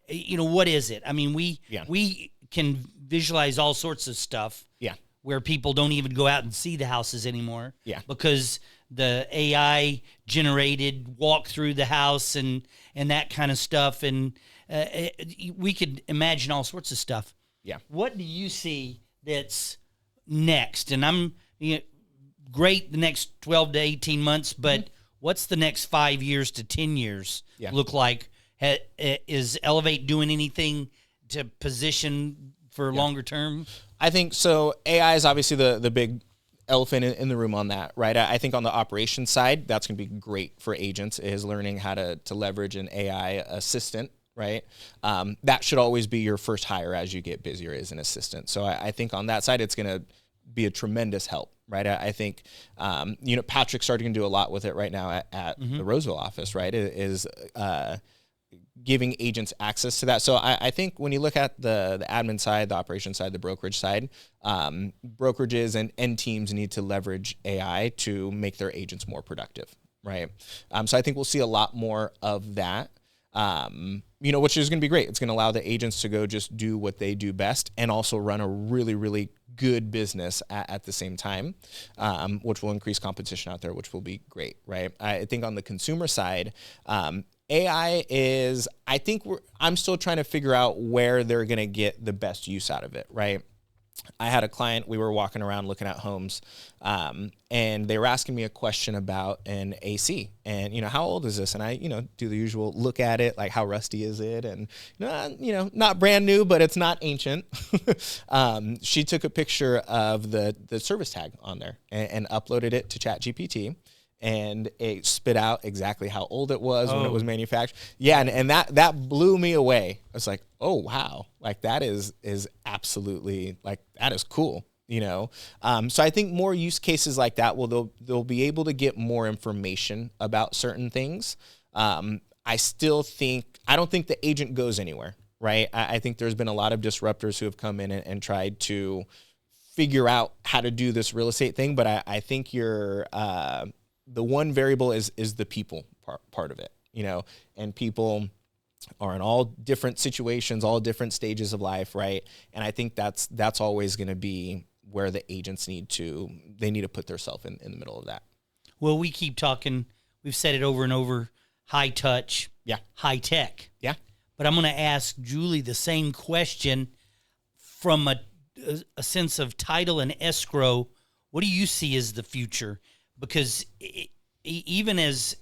what is it? I mean, we can visualize all sorts of stuff.
Yeah.
Where people don't even go out and see the houses anymore.
Yeah.
Because the AI generated walk through the house and that kind of stuff. And we could imagine all sorts of stuff.
Yeah.
What do you see that's next? And I'm great the next 12 to 18 months, but what's the next 5 years to 10 years look like? Is Elevate doing anything to position for longer term?
I think so. AI is obviously the big elephant in the room on that, right? I think on the operations side, that's going to be great for agents, is learning how to leverage an AI assistant, right? That should always be your first hire as you get busier, is an assistant. So I think on that side, it's going to be a tremendous help, right? I think, Patrick's starting to do a lot with it right now at the Roseville office, right? Is giving agents access to that. So I think when you look at the admin side, the operation side, the brokerage side, brokerages and teams need to leverage AI to make their agents more productive, right? So I think we'll see a lot more of that, which is going to be great. It's going to allow the agents to go just do what they do best and also run a really, really good business at the same time, which will increase competition out there, which will be great, right? I think on the consumer side, AI is, I'm still trying to figure out where they're going to get the best use out of it, right? I had a client, we were walking around looking at homes, and they were asking me a question about an AC and, how old is this? And I, do the usual look at it, like how rusty is it? And, not brand new, but it's not ancient. She took a picture of the service tag on there and uploaded it to ChatGPT. And it spit out exactly how old it was when it was manufactured. Yeah, and that blew me away. I was like, oh, wow. Like, that is absolutely, like, that is cool, So I think more use cases like that, they'll be able to get more information about certain things. I don't think the agent goes anywhere, right? I think there's been a lot of disruptors who have come in and tried to figure out how to do this real estate thing. But I think the one variable is the people part of it, and people are in all different situations, all different stages of life, right? And I think that's always going to be where the agents need to put themselves in the middle of that.
Well, we keep talking, we've said it over and over, high touch, high tech.
Yeah.
But I'm going to ask Julie the same question from a sense of title and escrow. What do you see as the future? Because even as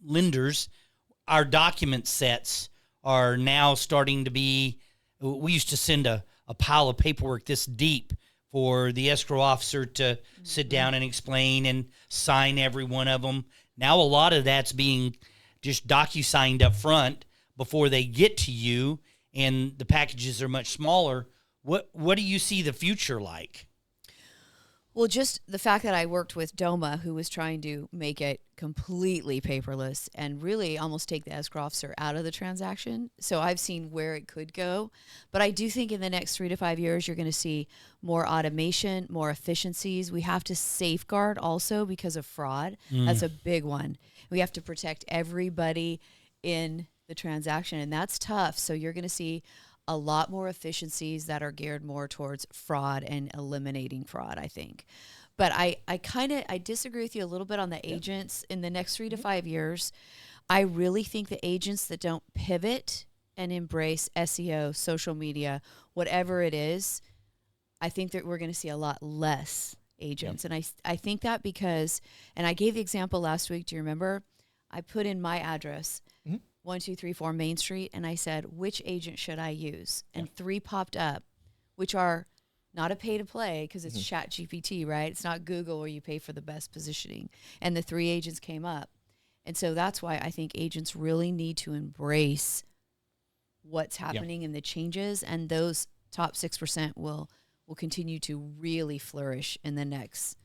lenders, our document sets are now starting to be, we used to send a pile of paperwork this deep for the escrow officer to sit down and explain and sign every one of them. Now a lot of that's being just docu-signed up front before they get to you, and the packages are much smaller. What do you see the future like?
Well, just the fact that I worked with Doma, who was trying to make it completely paperless and really almost take the escrow officer out of the transaction. So I've seen where it could go. But I do think in the next 3 to 5 years, you're going to see more automation, more efficiencies. We have to safeguard also because of fraud. That's a big one. We have to protect everybody in the transaction, and that's tough. So you're going to see a lot more efficiencies that are geared more towards fraud and eliminating fraud, I think. But I disagree with you a little bit on the agents in the next 3 to 5 years. I really think the agents that don't pivot and embrace SEO, social media, whatever it is, I think that we're going to see a lot less agents. And I think that because, and I gave the example last week, do you remember? I put in my address, 1234 Main Street, and I said, which agent should I use? And 3 popped up, which are not a pay to play because it's Chat GPT, right? It's not Google where you pay for the best positioning. And the 3 agents came up. And so that's why I think agents really need to embrace what's happening in the changes, and those top 6% will continue to really flourish in the next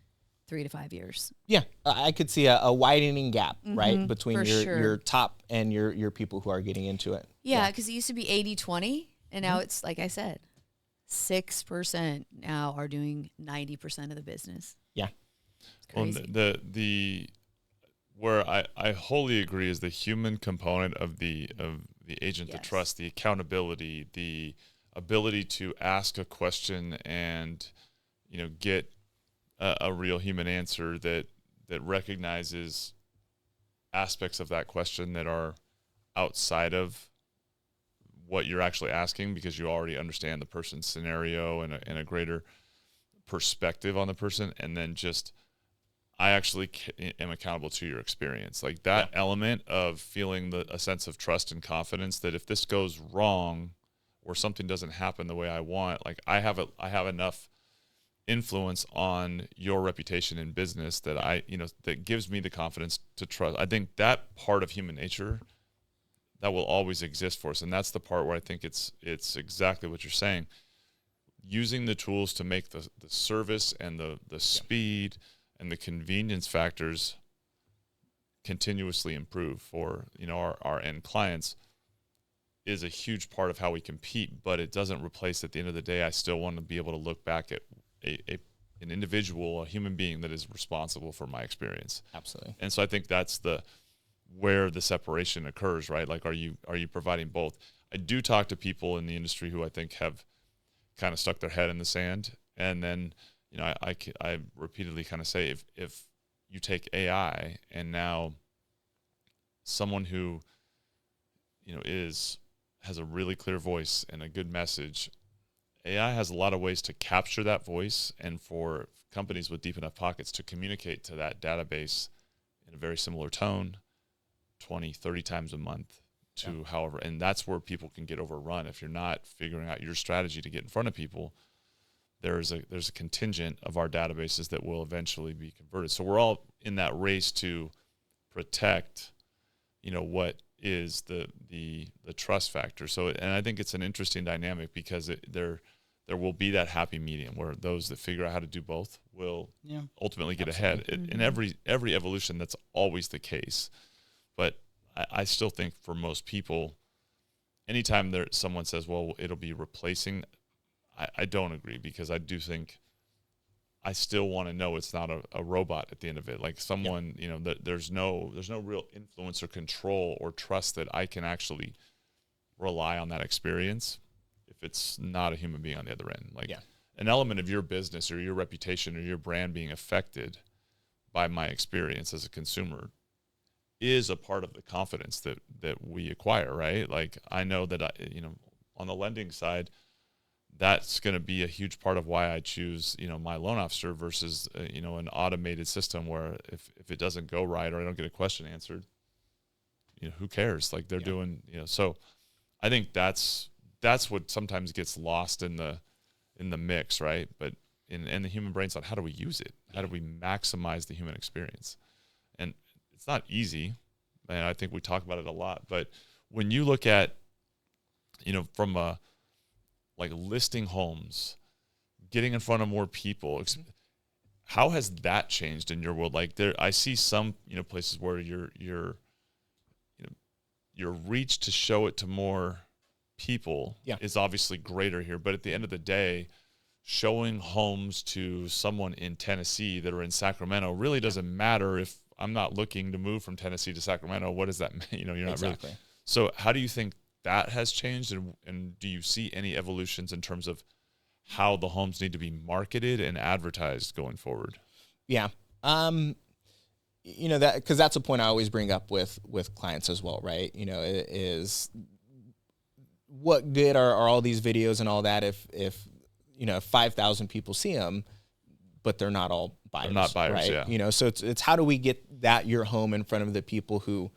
3 to 5 years.
Yeah, I could see a widening gap, right, between your top and your people who are getting into it.
Yeah, because it used to be 80-20, and now it's, like I said, 6% now are doing 90% of the business.
Yeah.
It's crazy.
Well, the where I wholly agree is the human component of the agent, the trust, the accountability, the ability to ask a question and, get a real human answer that recognizes aspects of that question that are outside of what you're actually asking, because you already understand the person's scenario and a greater perspective on the person. And then just, I actually am accountable to your experience. Like that element of feeling a sense of trust and confidence that if this goes wrong or something doesn't happen the way I want, like I have enough influence on your reputation in business that that gives me the confidence to trust. I think that part of human nature that will always exist for us. And that's the part where I think it's exactly what you're saying. Using the tools to make the service and the speed and the convenience factors continuously improve for, our end clients is a huge part of how we compete, but it doesn't replace, at the end of the day, I still want to be able to look back at an individual, a human being that is responsible for my experience.
Absolutely.
And so I think that's where the separation occurs, right? Like, are you providing both? I do talk to people in the industry who I think have kind of stuck their head in the sand. And then, I repeatedly kind of say, if you take AI and now someone who, has a really clear voice and a good message, AI has a lot of ways to capture that voice, and for companies with deep enough pockets to communicate to that database in a very similar tone 20, 30 times a month to however, and that's where people can get overrun. If you're not figuring out your strategy to get in front of people, there's a contingent of our databases that will eventually be converted. So we're all in that race to protect, what is the trust factor. So, and I think it's an interesting dynamic because there will be that happy medium where those that figure out how to do both will ultimately get ahead. In every evolution, that's always the case. But I still think for most people, anytime someone says, well, it'll be replacing, I don't agree, because I do think I still want to know it's not a robot at the end of it. Like someone, that there's no real influence or control or trust that I can actually rely on that experience if it's not a human being on the other end. Like an element of your business or your reputation or your brand being affected by my experience as a consumer is a part of the confidence that we acquire, right? Like I know that on the lending side, that's going to be a huge part of why I choose, my loan officer versus, an automated system where if it doesn't go right or I don't get a question answered, who cares? Like they're doing, so I think that's what sometimes gets lost in the mix, right? But in the human brain side, how do we use it? How do we maximize the human experience? And it's not easy, and I think we talk about it a lot, but when you look at, from like listing homes, getting in front of more people. How has that changed in your world? Like I see some, places where your reach to show it to more people is obviously greater here. But at the end of the day, showing homes to someone in Tennessee that are in Sacramento really doesn't matter if I'm not looking to move from Tennessee to Sacramento. What does that mean? You're not
Exactly.
really. So how do you think that has changed? And do you see any evolutions in terms of how the homes need to be marketed and advertised going forward?
Yeah. That, because that's a point I always bring up with clients as well, right? It is what good are all these videos and all that if 5,000 people see them, but they're not all buyers.
They're not buyers,
right?
yeah.
So it's how do we get your home in front of the people who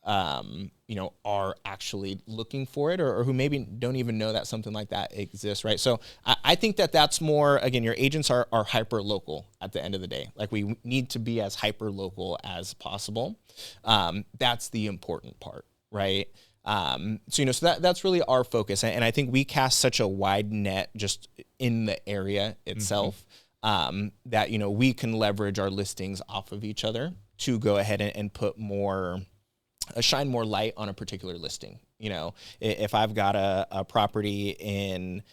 are actually looking for it or who maybe don't even know that something like that exists, right? So I think that's more, again, your agents are hyper local at the end of the day. Like we need to be as hyper local as possible. That's the important part, right? So that's really our focus. And I think we cast such a wide net just in the area itself, that, we can leverage our listings off of each other to go ahead and put shine more light on a particular listing. If I've got a property in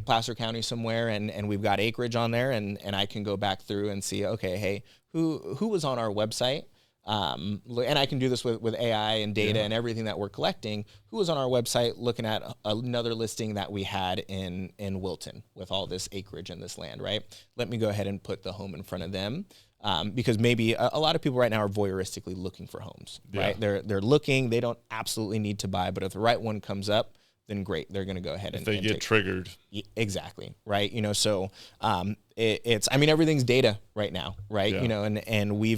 Placer County somewhere and we've got acreage on there and I can go back through and see, okay, hey, who was on our website? And I can do this with AI and data and everything that we're collecting. Who was on our website looking at another listing that we had in Wilton with all this acreage and this land, right? Let me go ahead and put the home in front of them. Because maybe a lot of people right now are voyeuristically looking for homes, right? They're looking, they don't absolutely need to buy, but if the right one comes up, then great, they're going to go ahead and
get triggered.
Exactly, right? So everything's data right now, right? And we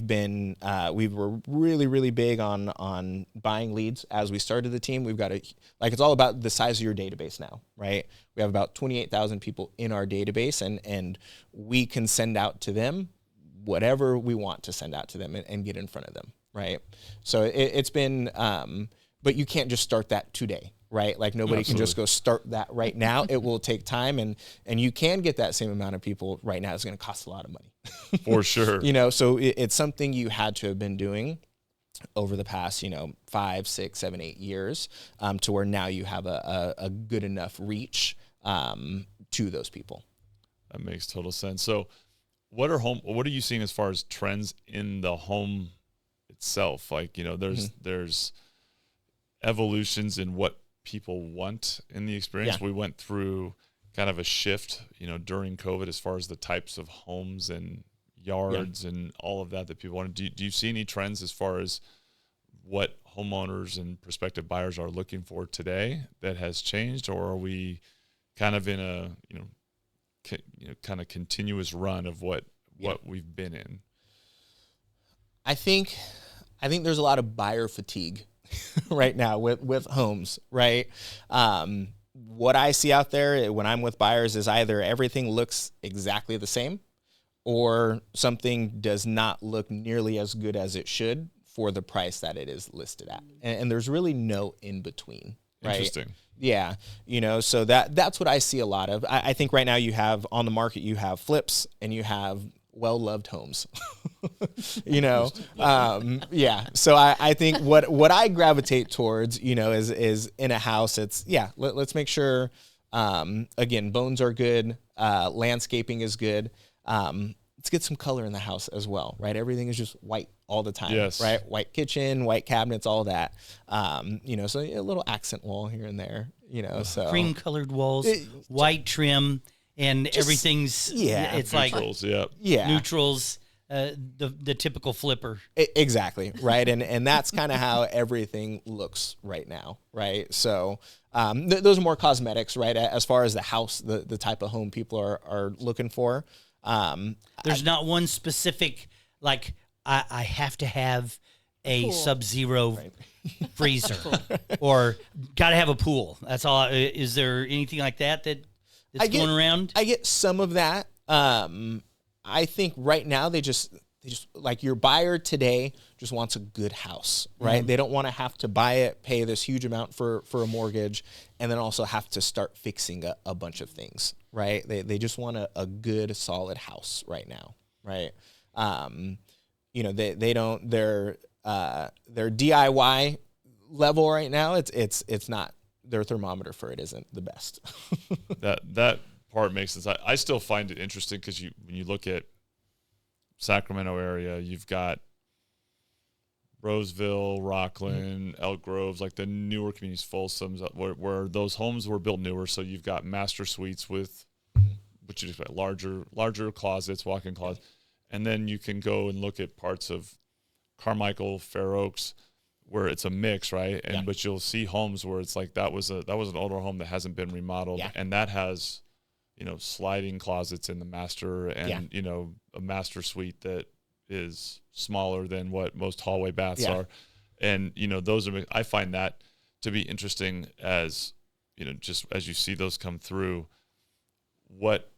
were really, really big on buying leads as we started the team. We've got it's all about the size of your database now, right? We have about 28,000 people in our database and we can send out to them whatever we want to send out to them and get in front of them, right? So it's been, but you can't just start that today, right? Like nobody can just go start that right now. It will take time, and you can get that same amount of people right now. It's going to cost a lot of money.
For sure.
So it's something you had to have been doing over the past, 5, 6, 7, 8 years, to where now you have a good enough reach to those people.
That makes total sense. So what are you seeing as far as trends in the home itself? Like, there's evolutions in what people want in the experience. We went through kind of a shift, during COVID as far as the types of homes and yards and all of that people want. Do you see any trends as far as what homeowners and prospective buyers are looking for today that has changed, or are we kind of in a, kind of continuous run of what we've been in?
I think there's a lot of buyer fatigue right now with homes, right? What I see out there when I'm with buyers is either everything looks exactly the same or something does not look nearly as good as it should for the price that it is listed at. And there's really no in between. Right?
Interesting.
Yeah. So that's what I see a lot of. I think right now you have on the market, you have flips and you have well-loved homes, So I think what I gravitate towards, is in a house, it's, let's make sure, again, bones are good. Landscaping is good. Let's get some color in the house as well, right? Everything is just white all the time, right? White kitchen, white cabinets, all that. So a little accent wall here and there, so
cream colored walls, white trim, and just, everything's it's
neutrals,
like neutrals, the typical flipper.
Exactly, right? And that's kind of how everything looks right now, right? So those are more cosmetics, right? As far as the house, the type of home people are looking for.
There's not one specific, like, I have to have a Sub-Zero freezer or got to have a pool. That's all. Is there anything like that's going around?
I get some of that. I think right now they just just like your buyer today just wants a good house, right? They don't want to have to buy it, pay this huge amount for a mortgage, and then also have to start fixing a bunch of things, right? They just want a good, solid house right now, right? They don't their DIY level right now. It's not, their thermometer for it isn't the best.
that part makes sense. I still find it interesting because when you look at Sacramento area, you've got Roseville, Rockland, Elk Groves, like the newer communities, Folsoms, where those homes were built newer. So you've got master suites with, what you'd expect, larger closets, walk-in closets. And then you can go and look at parts of Carmichael, Fair Oaks, where it's a mix, right? But you'll see homes where it's like that was an older home that hasn't been remodeled, and that has, sliding closets in the master, and a master suite that is smaller than what most hallway baths are, and those are, I find that to be interesting as just as you see those come through, what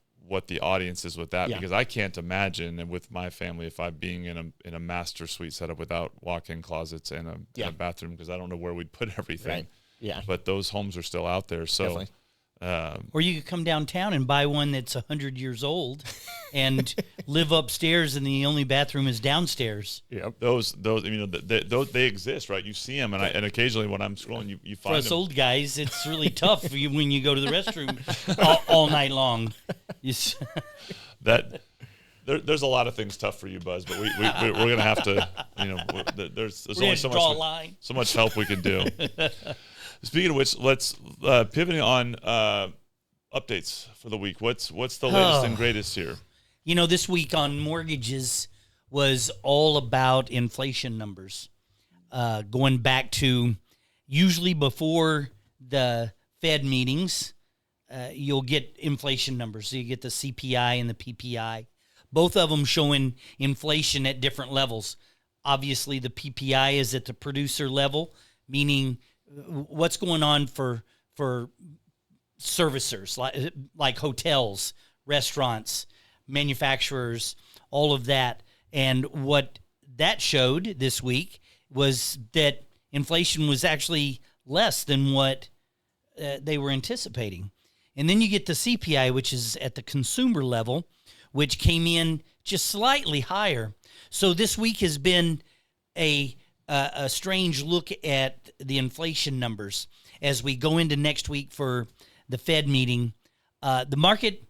the audience is with that, because I can't imagine, and with my family, if I'm being in a master suite setup without walk-in closets and a bathroom, because I don't know where we'd put everything.
Right. Yeah.
But those homes are still out there. So,
or you could come downtown and buy one that's 100 years old and live upstairs, and the only bathroom is downstairs.
Yeah, those they exist, right? You see them, and occasionally when I'm scrolling, you find
for us
them.
old guys. It's really tough when you go to the restroom all night long.
There's a lot of things tough for you, Buzz, but we're gonna have to, there's only so much help we can do. Speaking of which, let's pivoting on updates for the week. What's the latest and greatest here?
This week on mortgages was all about inflation numbers. Going back to usually before the Fed meetings, you'll get inflation numbers. So you get the CPI and the PPI. Both of them showing inflation at different levels. Obviously, the PPI is at the producer level, meaning what's going on for servicers like hotels, restaurants, manufacturers, all of that. And what that showed this week was that inflation was actually less than what they were anticipating. And then you get the CPI, which is at the consumer level, which came in just slightly higher. So this week has been a strange look at the inflation numbers as we go into next week for the Fed meeting. The market,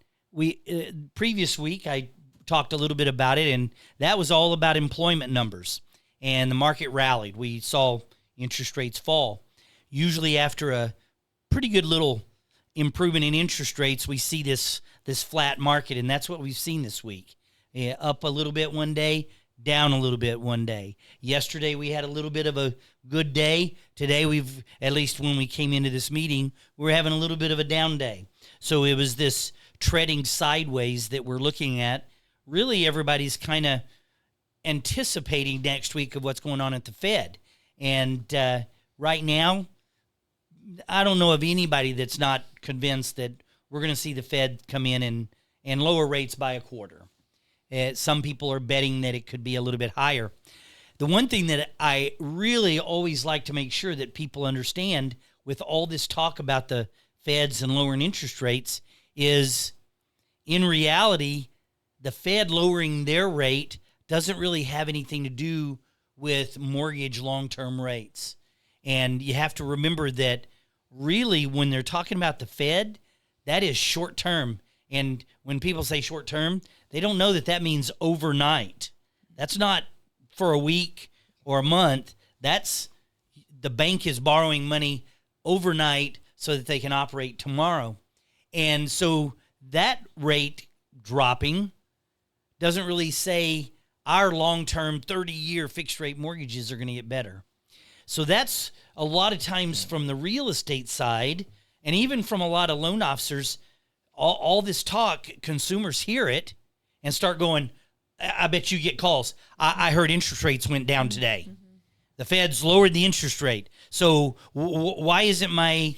previous week I talked a little bit about it, and that was all about employment numbers. And the market rallied. We saw interest rates fall. Usually after a pretty good little improvement in interest rates, we see this flat market, and that's what we've seen this week. Up a little bit one day, down a little bit one day. Yesterday we had a little bit of a good day. Today we've, at least when we came into this meeting, we're having a little bit of a down day. So it was this treading sideways that we're looking at. Really, everybody's kind of anticipating next week of what's going on at the Fed. And right now, I don't know of anybody that's not convinced that we're going to see the Fed come in and lower rates by a quarter. Some people are betting that it could be a little bit higher. The one thing that I really always like to make sure that people understand with all this talk about the Feds and lowering interest rates is, in reality, the Fed lowering their rate doesn't really have anything to do with mortgage long-term rates. And you have to remember that really when they're talking about the Fed, that is short-term. And when people say short-term, they don't know that that means overnight. That's not for a week or a month. That's the bank is borrowing money overnight so that they can operate tomorrow. And so that rate dropping doesn't really say our long-term 30-year fixed-rate mortgages are going to get better. So that's a lot of times from the real estate side, and even from a lot of loan officers, all this talk, consumers hear it and start going, I bet you get calls. I heard interest rates went down today. Mm-hmm. The Fed's lowered the interest rate. So why isn't my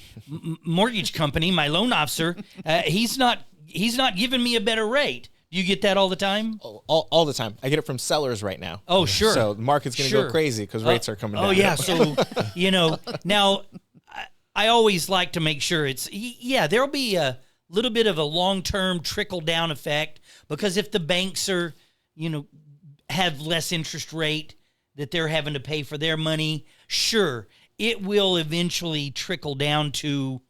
mortgage company, my loan officer, he's not giving me a better rate? Do you get that all the time?
All the time. I get it from sellers right now.
Oh, sure.
So the market's going to go crazy because rates are coming down.
Oh, yeah. So, now I always like to make sure there'll be a little bit of a long-term trickle-down effect because if the banks are, have less interest rate that they're having to pay for their money, sure, it will eventually trickle down to,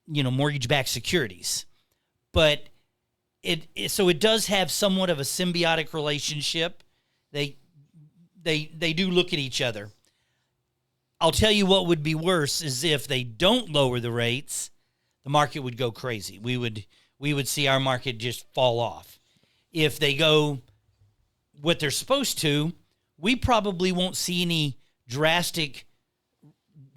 mortgage-backed securities. But so it does have somewhat of a symbiotic relationship. They do look at each other. I'll tell you what would be worse is if they don't lower the rates, the market would go crazy. We would see our market just fall off. If they go what they're supposed to, we probably won't see any drastic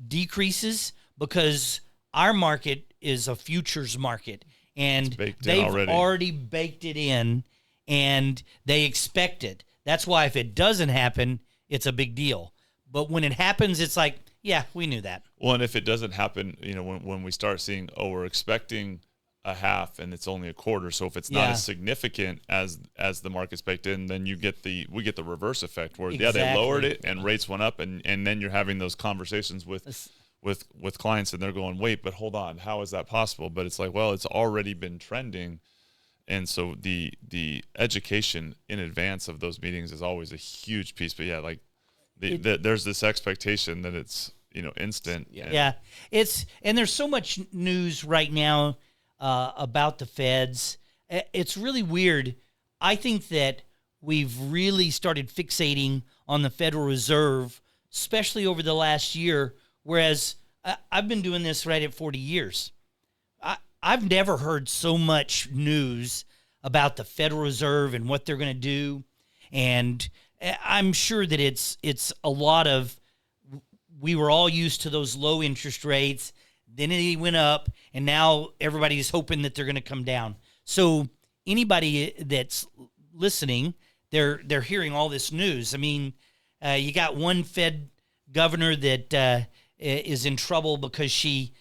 decreases because our market is a futures market. And they've already baked it in, and they expect it. That's why if it doesn't happen, it's a big deal. But when it happens, it's like, yeah, we knew that.
Well, and if it doesn't happen, when we start seeing, we're expecting a half and it's only a quarter. So if it's not as significant as the market's baked in, then we get the reverse effect where they lowered it and rates went up, and then you're having those conversations with clients and they're going, wait, but hold on, how is that possible? But it's like, well, it's already been trending. And so the education in advance of those meetings is always a huge piece. But yeah, like there's this expectation that it's, instant.
Yeah. And there's so much news right now about the feds. It's really weird. I think that we've really started fixating on the Federal Reserve, especially over the last year. Whereas I've been doing this right at 40 years. I've never heard so much news about the Federal Reserve and what they're going to do. And I'm sure that it's a lot of, we were all used to those low interest rates. Then it went up, and now everybody's hoping that they're going to come down. So anybody that's listening, they're hearing all this news. I mean, you got one Fed governor that is in trouble because she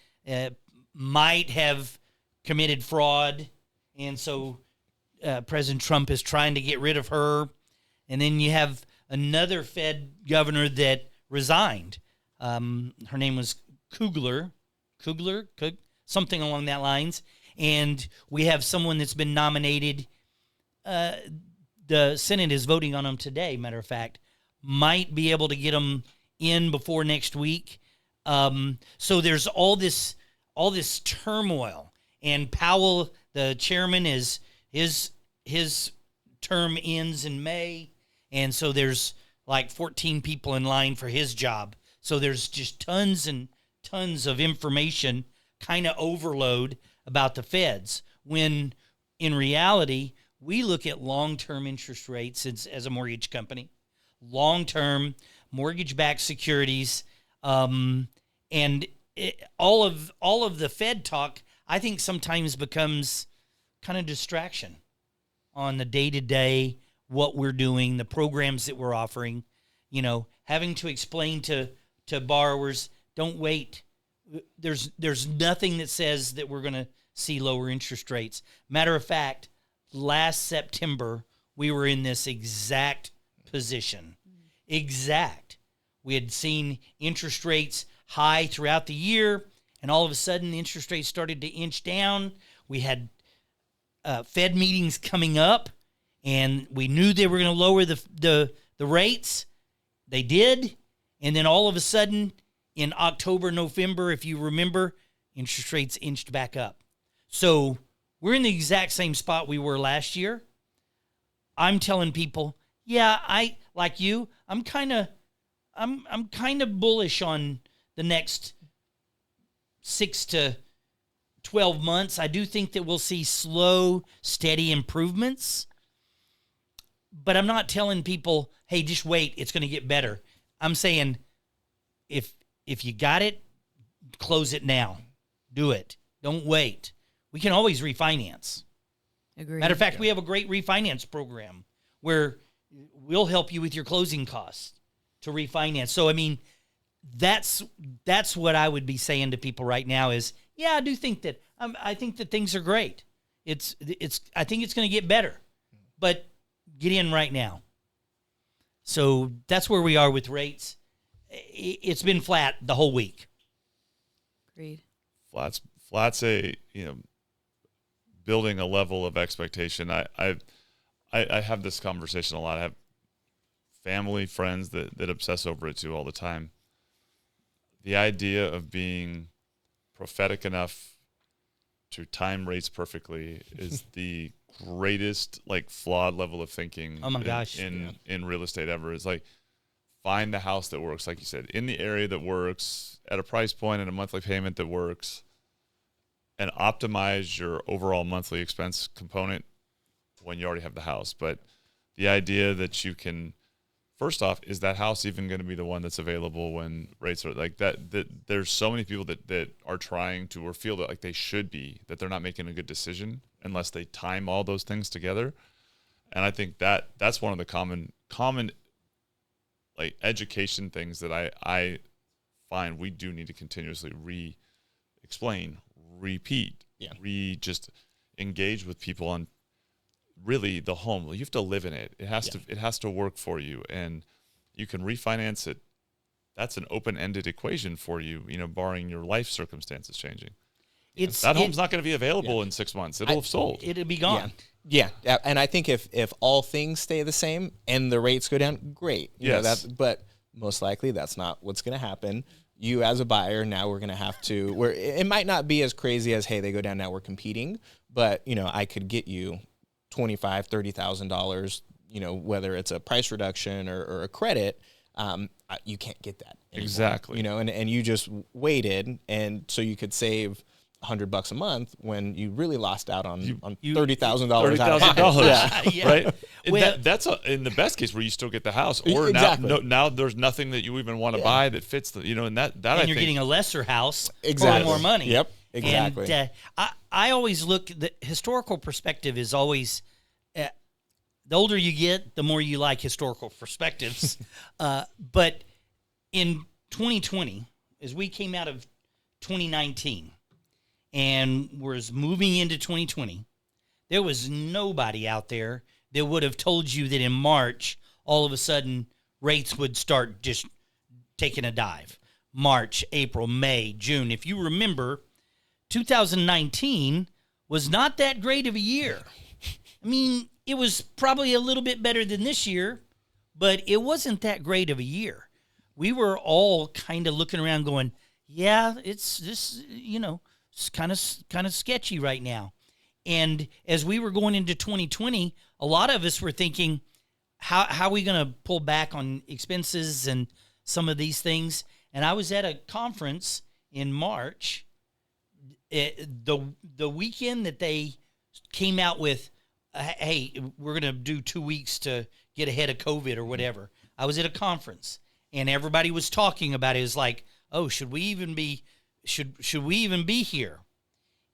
might have committed fraud, and so President Trump is trying to get rid of her. And then you have another Fed governor that resigned. Her name was Kugler, something along that lines. And we have someone that's been nominated. The Senate is voting on him today, matter of fact. Might be able to get him in before next week. So there's all this turmoil, and Powell, the chairman, is his term ends in May, and so there's like 14 people in line for his job. So there's just tons and tons of information, kind of overload about the feds, when in reality we look at long-term interest rates as a mortgage company, long-term mortgage-backed securities. And all of the Fed talk, I think, sometimes becomes kind of distraction on the day-to-day, what we're doing, the programs that we're offering, having to explain to borrowers, don't wait. There's nothing that says that we're going to see lower interest rates. Matter of fact, last September, we were in this exact position. Exact. We had seen interest rates high throughout the year, and all of a sudden the interest rates started to inch down. We had Fed meetings coming up, and we knew they were going to lower the rates. They did, and then all of a sudden in October, November, if you remember, interest rates inched back up. So we're in the exact same spot we were last year. I'm telling people, yeah, I'm kind of bullish on the next 6 to 12 months. I do think that we'll see slow, steady improvements. But I'm not telling people, hey, just wait, it's going to get better. I'm saying if you got it, close it now. Do it. Don't wait. We can always refinance.
Agreed.
Matter of fact, we have a great refinance program where we'll help you with your closing costs to refinance. So, I mean, that's what I would be saying to people right now is, yeah, I do think that, I think that things are great. I think it's going to get better, but get in right now. So that's where we are with rates. It's been flat the whole week.
Agreed.
Flat's a, building a level of expectation. I have this conversation a lot. I have family, friends that obsess over it too all the time. The idea of being prophetic enough to time rates perfectly is the greatest flawed level of thinking.
Oh my gosh.
In real estate ever. Is find the house that works, like you said, in the area that works, at a price point and a monthly payment that works, and optimize your overall monthly expense component when you already have the house. But the idea that you can, first off, is that house even going to be the one that's available when rates are like that? That there's so many people that are trying to, or feel that like they should be, that they're not making a good decision unless they time all those things together. And I think that's one of the common education things that I find we do need to continuously re-explain, repeat, just engage with people on really the home. You have to live in it. It has to work for you, and you can refinance it. That's an open-ended equation for you, barring your life circumstances changing. That home's not going to be available in 6 months. It'll have sold.
It'll be gone.
Yeah, and I think if all things stay the same and the rates go down, great. But most likely that's not what's going to happen. You as a buyer, now we're going to have to, where it might not be as crazy as, hey, they go down, now we're competing, but I could get you $25,000, $30,000, whether it's a price reduction or a credit. You can't get that anymore,
exactly.
And you just waited, and so you could save $100 a month when you really lost out on $30,000.
Right? Well, that's in the best case where you still get the house, or now there's nothing that you even want to buy that fits the and that
and
I
you're
think,
getting a lesser house
for
more money.
Yep, exactly.
And I always look, the historical perspective is always the older you get, the more you like historical perspectives. But in 2020, as we came out of 2019. And was moving into 2020, there was nobody out there that would have told you that in March, all of a sudden, rates would start just taking a dive. March, April, May, June. If you remember, 2019 was not that great of a year. I mean, it was probably a little bit better than this year, but it wasn't that great of a year. We were all kind of looking around going, yeah, it's this, it's kind of sketchy right now. And as we were going into 2020, a lot of us were thinking, how are we going to pull back on expenses and some of these things? And I was at a conference in March, the weekend that they came out with, hey, we're going to do 2 weeks to get ahead of COVID or whatever. I was at a conference, and everybody was talking about it. It was like, oh, should we even be here?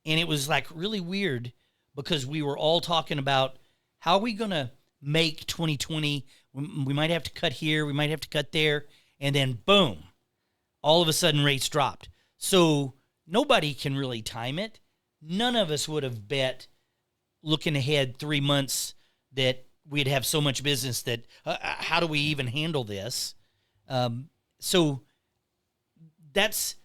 And it was really weird because we were all talking about how are we going to make 2020. We might have to cut here, we might have to cut there, and then boom, all of a sudden rates dropped. So nobody can really time it. None of us would have bet looking ahead 3 months that we'd have so much business that how do we even handle this? So that's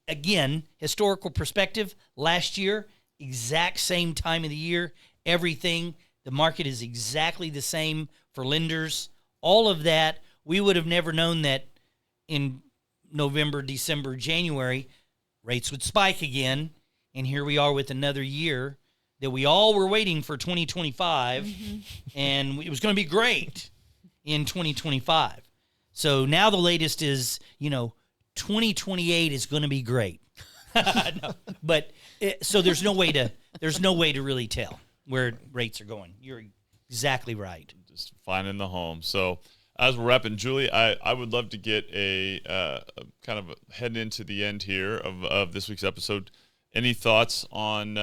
again, historical perspective. Last year, exact same time of the year, everything, the market is exactly the same for lenders. All of that, we would have never known that in November, December, January, rates would spike again. And here we are with another year that we all were waiting for 2025, and it was going to be great in 2025. So now the latest is, 2028 is going to be great. No, but so there's no way to really tell where rates are going. You're exactly right.
Just finding the home. So as we're wrapping, Julie, I would love to get a kind of heading into the end here of this week's episode. Any thoughts on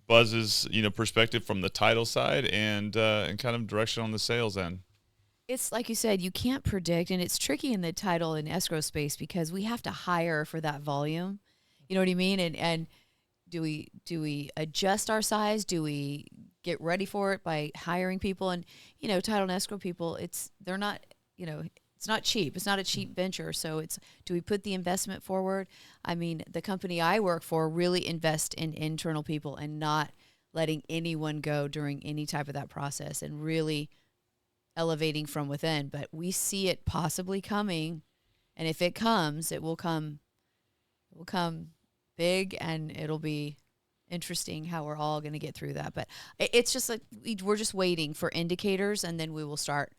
Buzz's perspective from the title side and kind of direction on the sales end?
It's like you said, you can't predict, and it's tricky in the title and escrow space because we have to hire for that volume. You know what I mean? And do we adjust our size? Do we get ready for it by hiring people? And title and escrow people, they're not, it's not cheap. It's not a cheap venture. So do we put the investment forward? I mean, the company I work for really invest in internal people and not letting anyone go during any type of that process, and really elevating from within. But we see it possibly coming, and if it comes, it will come big, and it'll be interesting how we're all going to get through that. But it's just like we're just waiting for indicators, and then we will start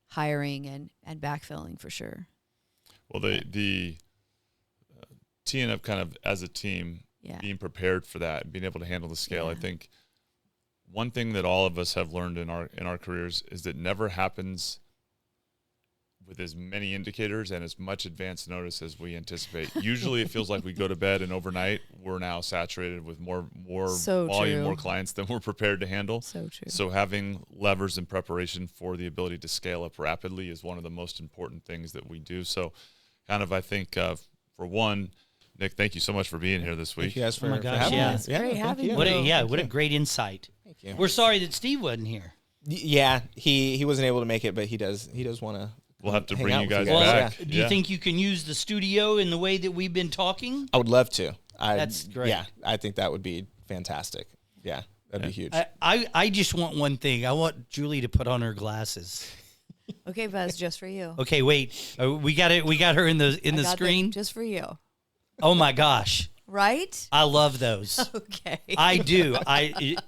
hiring and backfilling for sure.
Well, the teeing up kind of as a team, being prepared for that, being able to handle the scale. I think one thing that all of us have learned in our careers is that never happens with as many indicators and as much advance notice as we anticipate. Usually it feels like we go to bed and overnight we're now saturated with more volume, more clients than we're prepared to handle.
So true.
So having levers in preparation for the ability to scale up rapidly is one of the most important things that we do. So kind of, I think, for one, Nick, thank you so much for being here this week.
Thank you guys for,
my gosh,
having
yeah.
me.
It's great having you.
What a great insight.
Thank you.
We're sorry that Steve wasn't here.
Yeah, he wasn't able to make it, but he does want to.
We'll have to
hang
bring
out
you
with
guys
you guys.
back.
Do you think you can use the studio in the way that we've been talking?
I would love to.
That's great.
Yeah, I think that would be fantastic. Yeah, that'd be huge.
I just want one thing. I want Julie to put on her glasses.
Okay, Buzz, just for you.
Okay, wait. We got it. We got her in the
I got
screen.
them just for you.
Oh my gosh.
Right?
I love those.
Okay.
I do.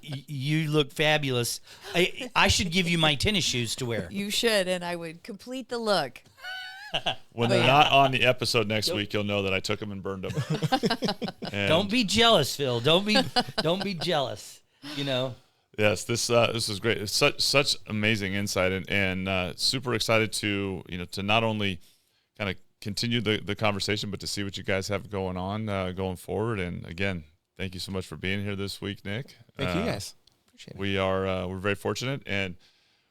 You look fabulous. I should give you my tennis shoes to wear.
You should, and I would complete the look.
When they're not on the episode next week, you'll know that I took them and burned them. And
Don't be jealous, Phil. Don't be jealous.
yes, this is great. It's such amazing insight, and super excited to to not only kind of continue the conversation, but to see what you guys have going on going forward. And again, thank you so much for being here this week, Nick.
Thank you guys. Appreciate it.
We're very fortunate, and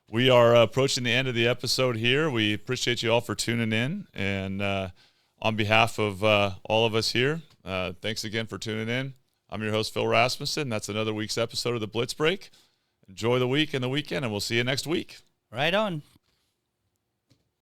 we are approaching the end of the episode here. We appreciate you all for tuning in, and on behalf of all of us here, thanks again for tuning in. I'm your host, Phil Rasmussen. That's another week's episode of the Blitz Break. Enjoy the week and the weekend, and we'll see you next week.
Right on.